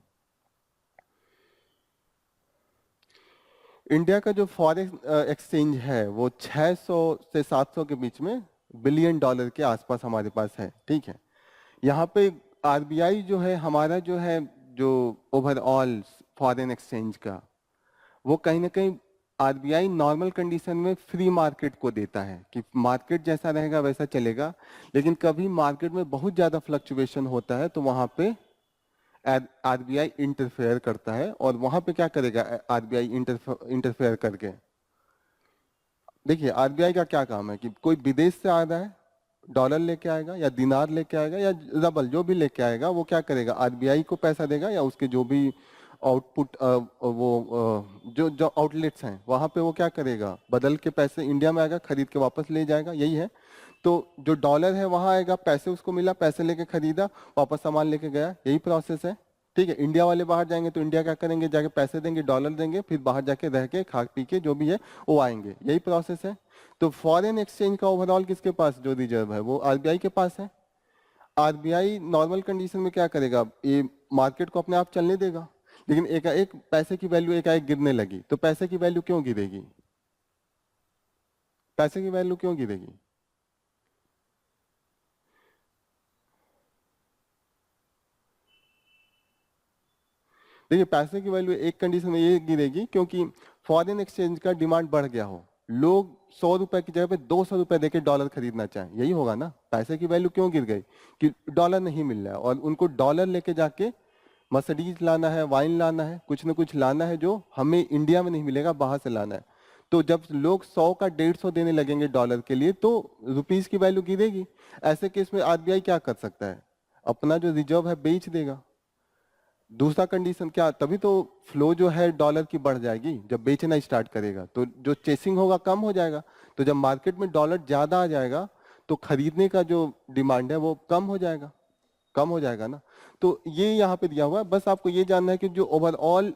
इंडिया का जो फॉरेन एक्सचेंज है वो 600 से 700 के बीच में बिलियन डॉलर के आसपास हमारे पास है, ठीक है। यहाँ पे आरबीआई जो है हमारा, जो है जो ओवरऑल फॉरेन एक्सचेंज का, वो कहीं ना कहीं आरबीआई नॉर्मल कंडीशन में फ्री मार्केट को देता है कि मार्केट जैसा रहेगा वैसा चलेगा। लेकिन कभी मार्केट में बहुत ज्यादा फ्लक्चुएशन होता है तो वहां पे आरबीआई इंटरफेयर करता है। और वहां पे क्या करेगा आरबीआई इंटरफेयर करके, देखिए आरबीआई का क्या काम है कि कोई विदेश से आ रहा है, डॉलर लेके आएगा या दिनार लेके आएगा या रबल जो भी लेके आएगा, वो क्या करेगा, आरबीआई को पैसा देगा, या उसके जो भी आउटपुट जो जो आउटलेट्स हैं वहां पे वो क्या करेगा, बदल के पैसे इंडिया में आएगा, खरीद के वापस ले जाएगा। यही है। तो जो डॉलर है वहां आएगा, पैसे उसको मिला, पैसे लेके खरीदा, वापस सामान लेके गया, यही प्रोसेस है, ठीक है। इंडिया वाले बाहर जाएंगे तो इंडिया क्या करेंगे, जाके पैसे देंगे, डॉलर देंगे, फिर बाहर जाके रह के खा पी के जो भी है वो आएंगे, यही प्रोसेस है। तो फॉरेन एक्सचेंज का ओवरऑल किसके पास जो रिजर्व है वो आरबीआई के पास है। आरबीआई नॉर्मल कंडीशन में क्या करेगा, ये मार्केट को अपने आप चलने देगा। लेकिन एक एक पैसे की वैल्यू एक गिरने लगी तो पैसे की वैल्यू क्यों गिरेगी, पैसे की वैल्यू क्यों गिरेगी, देखिए पैसे की वैल्यू एक कंडीशन में ये गिरेगी क्योंकि फॉरेन एक्सचेंज का डिमांड बढ़ गया हो, लोग 100 रुपए की जगह पे 200 रुपए देके डॉलर खरीदना चाहें, यही होगा ना। पैसे की वैल्यू क्यों गिर गई कि डॉलर नहीं मिल रहा है और उनको डॉलर लेके जाके मर्सिडीज लाना है, वाइन लाना है, कुछ ना कुछ लाना है जो हमें इंडिया में नहीं मिलेगा, बाहर से लाना है। तो जब लोग 100 का 150 देने लगेंगे डॉलर के लिए तो रुपीस की वैल्यू गिरेगी। ऐसे केस में आरबीआई क्या कर सकता है, अपना जो रिजर्व है बेच देगा। दूसरा कंडीशन क्या, तभी तो फ्लो जो है डॉलर की बढ़ जाएगी, जब बेचना स्टार्ट करेगा तो जो चेसिंग होगा कम हो जाएगा। तो जब मार्केट में डॉलर ज्यादा आ जाएगा तो खरीदने का जो डिमांड है वो कम हो जाएगा, कम हो जाएगा ना। तो ये यहाँ पे दिया हुआ है, बस आपको ये जानना है कि जो ओवरऑल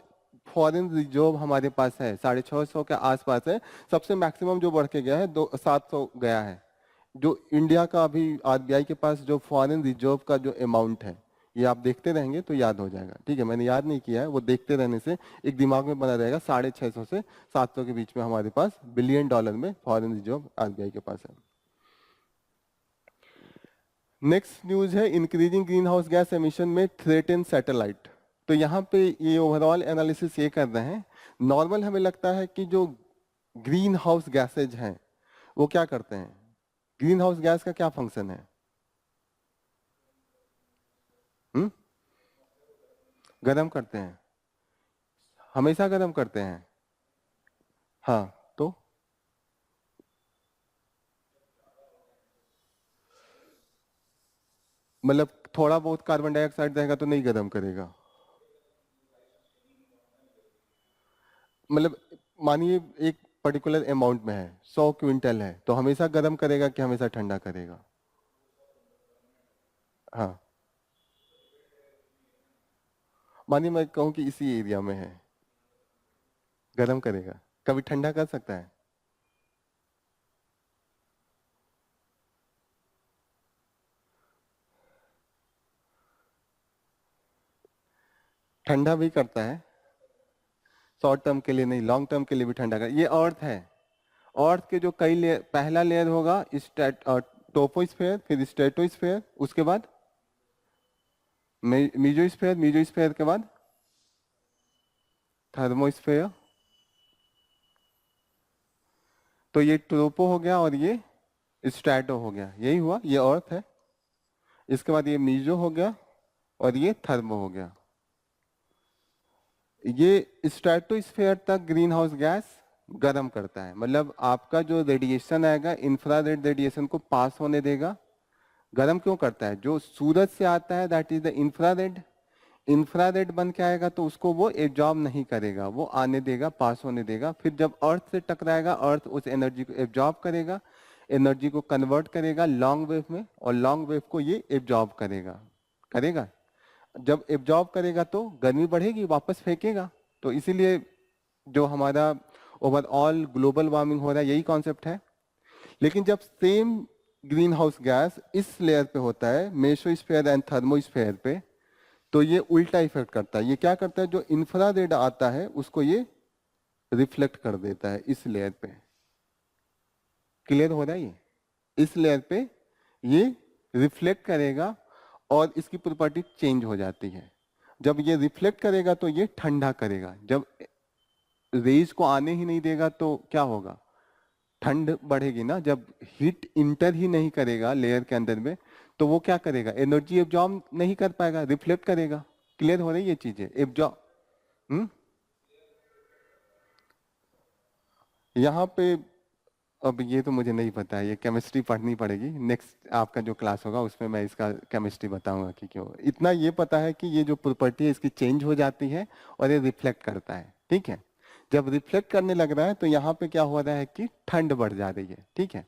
फॉरेन रिजर्व हमारे पास है 650 के आसपास है। सबसे मैक्सिमम जो बढ़ के गया है 700 गया है। जो इंडिया का अभी आरबीआई के पास जो फॉरेन रिजर्व का जो अमाउंट है, ये आप देखते रहेंगे तो याद हो जाएगा। ठीक है, मैंने याद नहीं किया है, वो देखते रहने से एक दिमाग में बना रहेगा। 650 से 700 के बीच में हमारे पास बिलियन डॉलर में फॉरेन रिजर्व आरबीआई के पास है। नेक्स्ट न्यूज है increasing green house gas emission में थ्रेट इन सैटेलाइट। तो यहाँ पे ये ओवरऑल एनालिसिस ये कर रहे हैं, नॉर्मल हमें लगता है कि जो ग्रीन हाउस गैसेज हैं वो क्या करते हैं, ग्रीन हाउस गैस का क्या फंक्शन है? हम्म, गर्म करते हैं, हमेशा गर्म करते हैं। हाँ, तो मतलब थोड़ा बहुत कार्बन डाइऑक्साइड रहेगा तो नहीं गर्म करेगा। मतलब मानिए एक पर्टिकुलर अमाउंट में है, 100 क्विंटल है, तो हमेशा गर्म करेगा कि हमेशा ठंडा करेगा? हाँ, मानिए मैं कहूँ कि इसी एरिया में है, गर्म करेगा, कभी ठंडा कर सकता है? ठंडा भी करता है, शॉर्ट टर्म के लिए नहीं, लॉन्ग टर्म के लिए भी ठंडा कर। ये अर्थ है, अर्थ के जो कई लेयर, पहला लेयर होगा टोपोस्फेयर, फिर स्ट्रेटोस्फेयर, उसके बाद मीजोस्फेयर, मीजोस्फेयर के बाद थर्मोस्फेयर। तो ये ट्रोपो हो गया और ये स्ट्रैटो हो गया, यही हुआ, ये अर्थ है। इसके बाद ये मीजो हो गया और ये थर्मो हो गया। ये स्ट्रेटोस्फेयर तक ग्रीन हाउस गैस गर्म करता है, मतलब आपका जो रेडिएशन आएगा इंफ्रारेड रेडिएशन को पास होने देगा। गर्म क्यों करता है, जो सूरज से आता है that is the infrared, infrared बन के आएगा तो उसको वो एब्जॉर्ब नहीं करेगा, वो आने देगा, पास होने देगा। फिर जब अर्थ से टकराएगा अर्थ उस एनर्जी को एब्जॉर्ब करेगा, एनर्जी को कन्वर्ट करेगा लॉन्ग वेव में, और लॉन्ग वेव को ये एब्जॉर्ब करेगा, करेगा। जब एब्जॉर्ब करेगा तो गर्मी बढ़ेगी, वापस फेंकेगा। तो इसीलिए जो हमारा ओवरऑल ग्लोबल वार्मिंग हो रहा है यही कॉन्सेप्ट है। लेकिन जब सेम ग्रीन हाउस गैस इस लेयर पे होता है, मेसोस्फेयर एंड थर्मोस्फेयर पे, तो ये उल्टा इफेक्ट करता है। ये क्या करता है, जो इंफ्रारेड आता है उसको ये रिफ्लेक्ट कर देता है इस लेयर पे। क्लियर हो रहा है? ये इस लेयर पे ये रिफ्लेक्ट करेगा और इसकी प्रॉपर्टी चेंज हो जाती है। जब ये रिफ्लेक्ट करेगा तो ये ठंडा करेगा, जब रेज को आने ही नहीं देगा तो क्या होगा, ठंड बढ़ेगी ना। जब हीट इंटर ही नहीं करेगा लेयर के अंदर में तो वो क्या करेगा, एनर्जी एब्जॉर्ब नहीं कर पाएगा, रिफ्लेक्ट करेगा। क्लियर हो रही है ये चीजें, एब्जॉर्ब। यहाँ पे अब ये तो मुझे नहीं पता है, ये केमिस्ट्री पढ़नी पड़ेगी, नेक्स्ट आपका जो क्लास होगा उसमें मैं इसका केमिस्ट्री बताऊंगा कि क्यों। इतना ये पता है कि ये जो प्रॉपर्टी है इसकी चेंज हो जाती है और ये रिफ्लेक्ट करता है। ठीक है, जब रिफ्लेक्ट करने लग रहा है तो यहाँ पे क्या हो रहा है कि ठंड बढ़ जा रही है। ठीक है,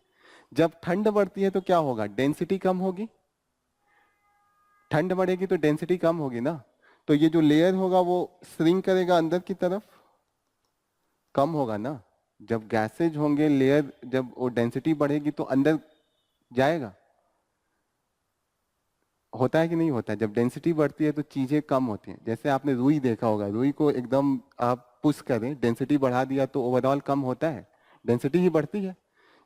जब ठंड बढ़ती है तो क्या होगा, डेंसिटी कम होगी, ठंड बढ़ेगी तो डेंसिटी कम होगी ना। तो ये जो लेयर होगा वो श्रिंक करेगा अंदर की तरफ, कम होगा ना। जब गैसेज होंगे लेयर, जब वो डेंसिटी बढ़ेगी तो अंदर जाएगा, होता है कि नहीं होता है? जब डेंसिटी बढ़ती है तो चीजें कम होती हैं। जैसे आपने रुई देखा होगा, रुई को एकदम आप पुश करें, डेंसिटी बढ़ा दिया तो ओवरऑल कम होता है, डेंसिटी ही बढ़ती है।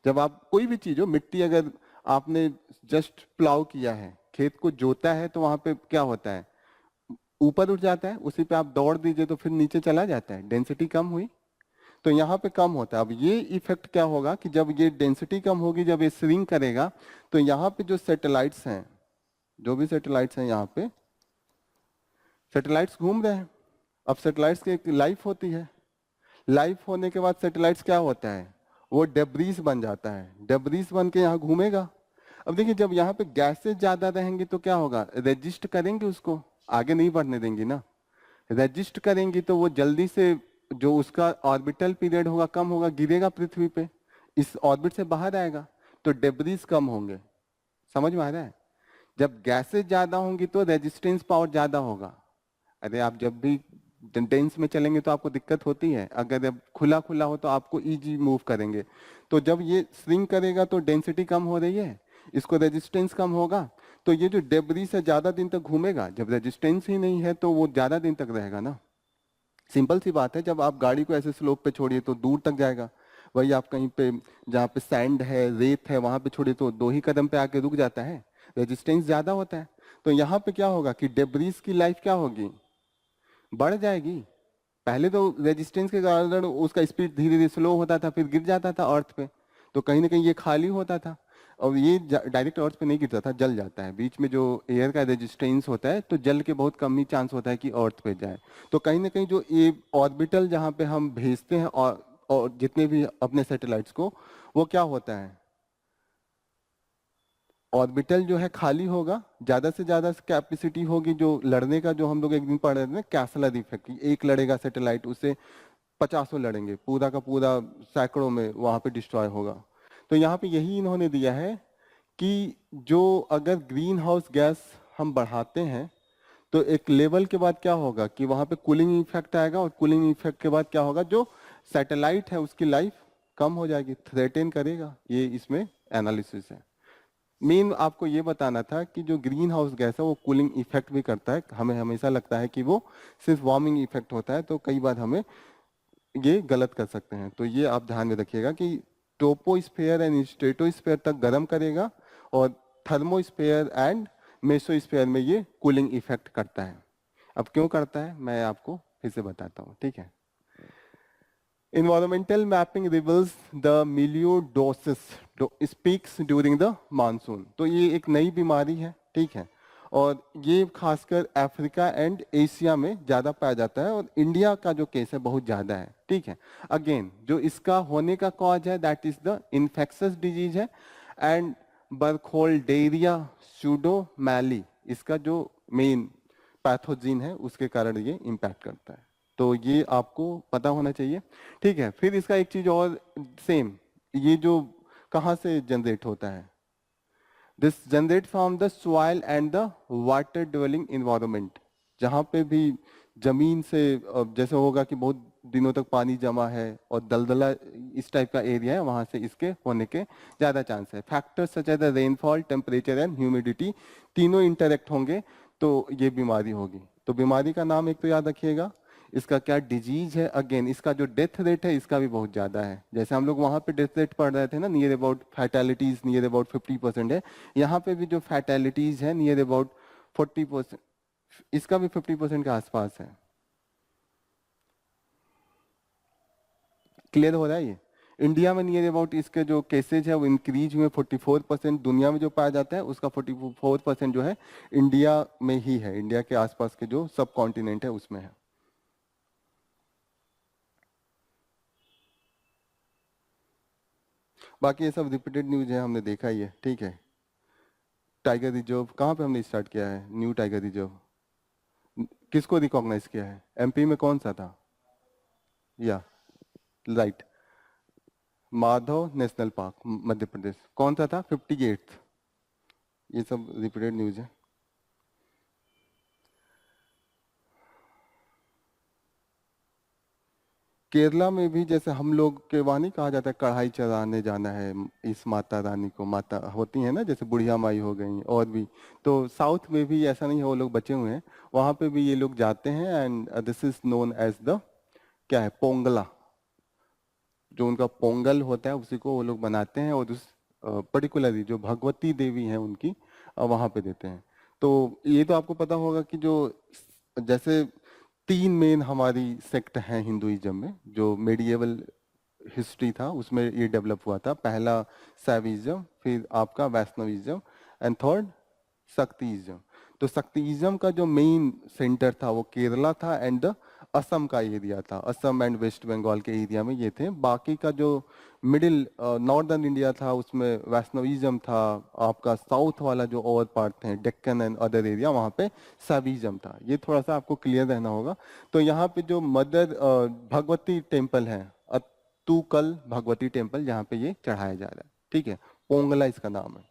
जब आप कोई भी चीज हो, मिट्टी अगर आपने जस्ट प्लाउ किया है, खेत को जोता है, तो वहां पे क्या होता है, ऊपर उठ जाता है, उसी पे आप दौड़ दीजिए तो फिर नीचे चला जाता है, डेंसिटी कम हुई। तो यहाँ पे कम होता है। अब ये इफेक्ट क्या होगा कि जब ये डेंसिटी कम होगी, जब ये श्रिंक करेगा, तो यहाँ पे जो सैटेलाइट्स हैं, जो भी सैटेलाइट्स हैं यहाँ पे, सैटेलाइट्स घूम रहे हैं। अब सैटेलाइट्स की एक लाइफ होती है। लाइफ होने के बाद सैटेलाइट्स क्या होता है, वो डेब्रीज बन जाता है। डेब्रीज बन के यहाँ घूमेगा। अब देखिए, जब यहाँ पे गैसेज ज्यादा रहेंगी तो क्या होगा, रेजिस्ट करेंगे, उसको आगे नहीं बढ़ने देंगी ना। रेजिस्ट करेंगी तो वो जल्दी से, जो उसका ऑर्बिटल पीरियड होगा कम होगा, गिरेगा पृथ्वी पे, इस ऑर्बिट से बाहर आएगा, तो डेब्रीज कम होंगे। समझ में आ रहा है? जब गैसेज ज्यादा होंगी तो रेजिस्टेंस पावर ज्यादा होगा। अरे आप जब भी डेंस में चलेंगे तो आपको दिक्कत होती है, अगर जब खुला खुला हो तो आपको इजी मूव करेंगे। तो जब ये स्विंग करेगा तो डेंसिटी कम हो रही है, इसको रेजिस्टेंस कम होगा, तो ये जो डेब्रीज है ज्यादा दिन तक घूमेगा। जब रेजिस्टेंस ही नहीं है तो वो ज्यादा दिन तक रहेगा ना। सिंपल सी बात है, जब आप गाड़ी को ऐसे स्लोप पे छोड़िए तो दूर तक जाएगा। वही आप कहीं पे जहाँ पे सैंड है, रेत है, वहां पे छोड़िए तो 2 ही कदम पे आके रुक जाता है, रेजिस्टेंस ज्यादा होता है। तो यहाँ पे क्या होगा कि डेब्रीज की लाइफ क्या होगी, बढ़ जाएगी। पहले तो रेजिस्टेंस के कारण उसका स्पीड धीरे धीरे स्लो होता था, फिर गिर जाता था अर्थ पे, तो कहीं ना कहीं ये खाली होता था। और ये डायरेक्ट अर्थ पे नहीं गिरता था, जल जाता है। बीच में जो एयर का रेजिस्टेंस होता है, तो जल के बहुत कम ही चांस होता है कि अर्थ पे जाए। तो कहीं ना कहीं जो ये ऑर्बिटल जहाँ पे हम भेजते हैं और जितने भी अपने सैटेलाइट्स को, वो क्या होता है, ऑर्बिटल जो है खाली होगा, ज्यादा से ज्यादा कैपेसिटी होगी जो लड़ने का, जो हम लोग एक दिन पढ़ रहे थे ना, कैसलर इफेक्ट, एक लड़ेगा सैटेलाइट, उससे 50 लड़ेंगे, पूरा का पूरा सैकड़ों में वहां पे डिस्ट्रॉय होगा। तो यहाँ पे यही इन्होंने दिया है कि जो अगर ग्रीन हाउस गैस हम बढ़ाते हैं तो एक लेवल के बाद क्या होगा कि वहां पे कूलिंग इफेक्ट आएगा, और कूलिंग इफेक्ट के बाद क्या होगा, जो सैटेलाइट है उसकी लाइफ कम हो जाएगी, थ्रेटेन करेगा। ये इसमें एनालिसिस है। मेन आपको ये बताना था कि जो ग्रीन हाउस गैस है वो कूलिंग इफेक्ट भी करता है। हमें हमेशा लगता है कि वो सिर्फ वार्मिंग इफेक्ट होता है, तो कई बार हमें ये गलत कर सकते हैं। तो ये आप ध्यान में रखिएगा कि ट्रोपोस्फेयर एंड स्ट्रेटोस्फेयर तक गर्म करेगा, और थर्मोस्फेयर एंड मेसोस्फेयर में ये कूलिंग इफेक्ट करता है। अब क्यों करता है मैं आपको फिर से बताता हूँ, ठीक है। Environmental mapping reveals the melioidosis speaks during the monsoon. तो ये एक नई बीमारी है, ठीक है, और ये खासकर अफ्रीका एंड एशिया में ज्यादा पाया जाता है, और इंडिया का जो केस है बहुत ज्यादा है, ठीक है। अगेन जो इसका होने का कॉज है, that is the infectious disease है, एंड बर्खोल्डेरिया सूडोमैली इसका जो मेन पैथोजिन है, उसके कारण ये इम्पैक्ट करता है। तो ये आपको पता होना चाहिए, ठीक है। फिर इसका एक चीज और सेम, ये जो कहाँ से जनरेट होता है, this generate from the soil and the water dwelling environment. जहाँ पे भी जमीन से जैसे होगा कि बहुत दिनों तक पानी जमा है और दलदला इस टाइप का एरिया है, वहां से इसके होने के ज्यादा चांस है। Factors such as the rainfall, temperature and humidity, तीनों इंटरेक्ट होंगे तो ये बीमारी होगी। तो बीमारी का नाम एक तो याद रखिएगा, इसका क्या डिजीज है, अगेन इसका जो डेथ रेट है इसका भी बहुत ज्यादा है। जैसे हम लोग वहां पे डेथ रेट पढ़ रहे थे ना, नियर अबाउट फैटेलिटीज नियर अबाउट 50% है, यहाँ पे भी जो फैटेलिटीज है नियर अबाउट 40%, इसका भी 50% के आसपास है। क्लियर हो रहा है ये? इंडिया में नियर अबाउट इसके जो केसेज है वो इंक्रीज हुए 44%, दुनिया में जो पाया जाता है उसका 44% जो है इंडिया में ही है, इंडिया के आसपास के जो सब कॉन्टिनेंट है उसमें है। बाकी ये सब रिपीटेड न्यूज है, हमने देखा ही है, ठीक है। टाइगर रिजर्व कहाँ पे हमने स्टार्ट किया है, न्यू टाइगर रिजर्व किसको रिकॉग्नाइज किया है, एमपी में कौन सा था, या right, Madhav national park Madhya Pradesh, कौन सा था, 58th। ये सब रिपीटेड न्यूज है। केरला में भी जैसे हम लोग के वहाँ नहीं कहा जाता है कढ़ाई चढ़ाने जाना है इस माता रानी को, माता होती है ना, जैसे बुढ़िया माई हो गई और भी, तो साउथ में भी ऐसा नहीं है, वो लोग बचे हुए हैं, वहाँ पे भी ये लोग जाते हैं, and this is known as the क्या है, पोंगला। जो उनका पोंगल होता है उसी को वो लोग बनाते हैं, और उस पर्टिकुलरली जो भगवती देवी हैं उनकी वहाँ पे देते हैं। तो ये तो आपको पता होगा कि जो जैसे तीन मेन हमारी सेक्ट हैं हिंदुइज्म में, जो मेडिएवल हिस्ट्री था उसमें ये डेवलप हुआ था। पहला सैविज्म, फिर आपका वैष्णविज्म, एंड थर्ड शक्तिज्म। तो शक्तिज्म का जो मेन सेंटर था वो केरला था एंड असम का एरिया था। असम एंड वेस्ट बंगाल के एरिया में ये थे। बाकी का जो मिडिल नॉर्दर्न इंडिया था उसमें वैष्णविज्म था। आपका साउथ वाला जो और पार्ट थे डेक्कन एंड अदर एरिया, वहाँ पे शैविज्म था। ये थोड़ा सा आपको क्लियर रहना होगा। तो यहाँ पे जो मदर भगवती टेम्पल है, अतुकल भगवती टेम्पल, जहाँ पे ये चढ़ाया जा रहा है, ठीक है, पोंगला इसका नाम है।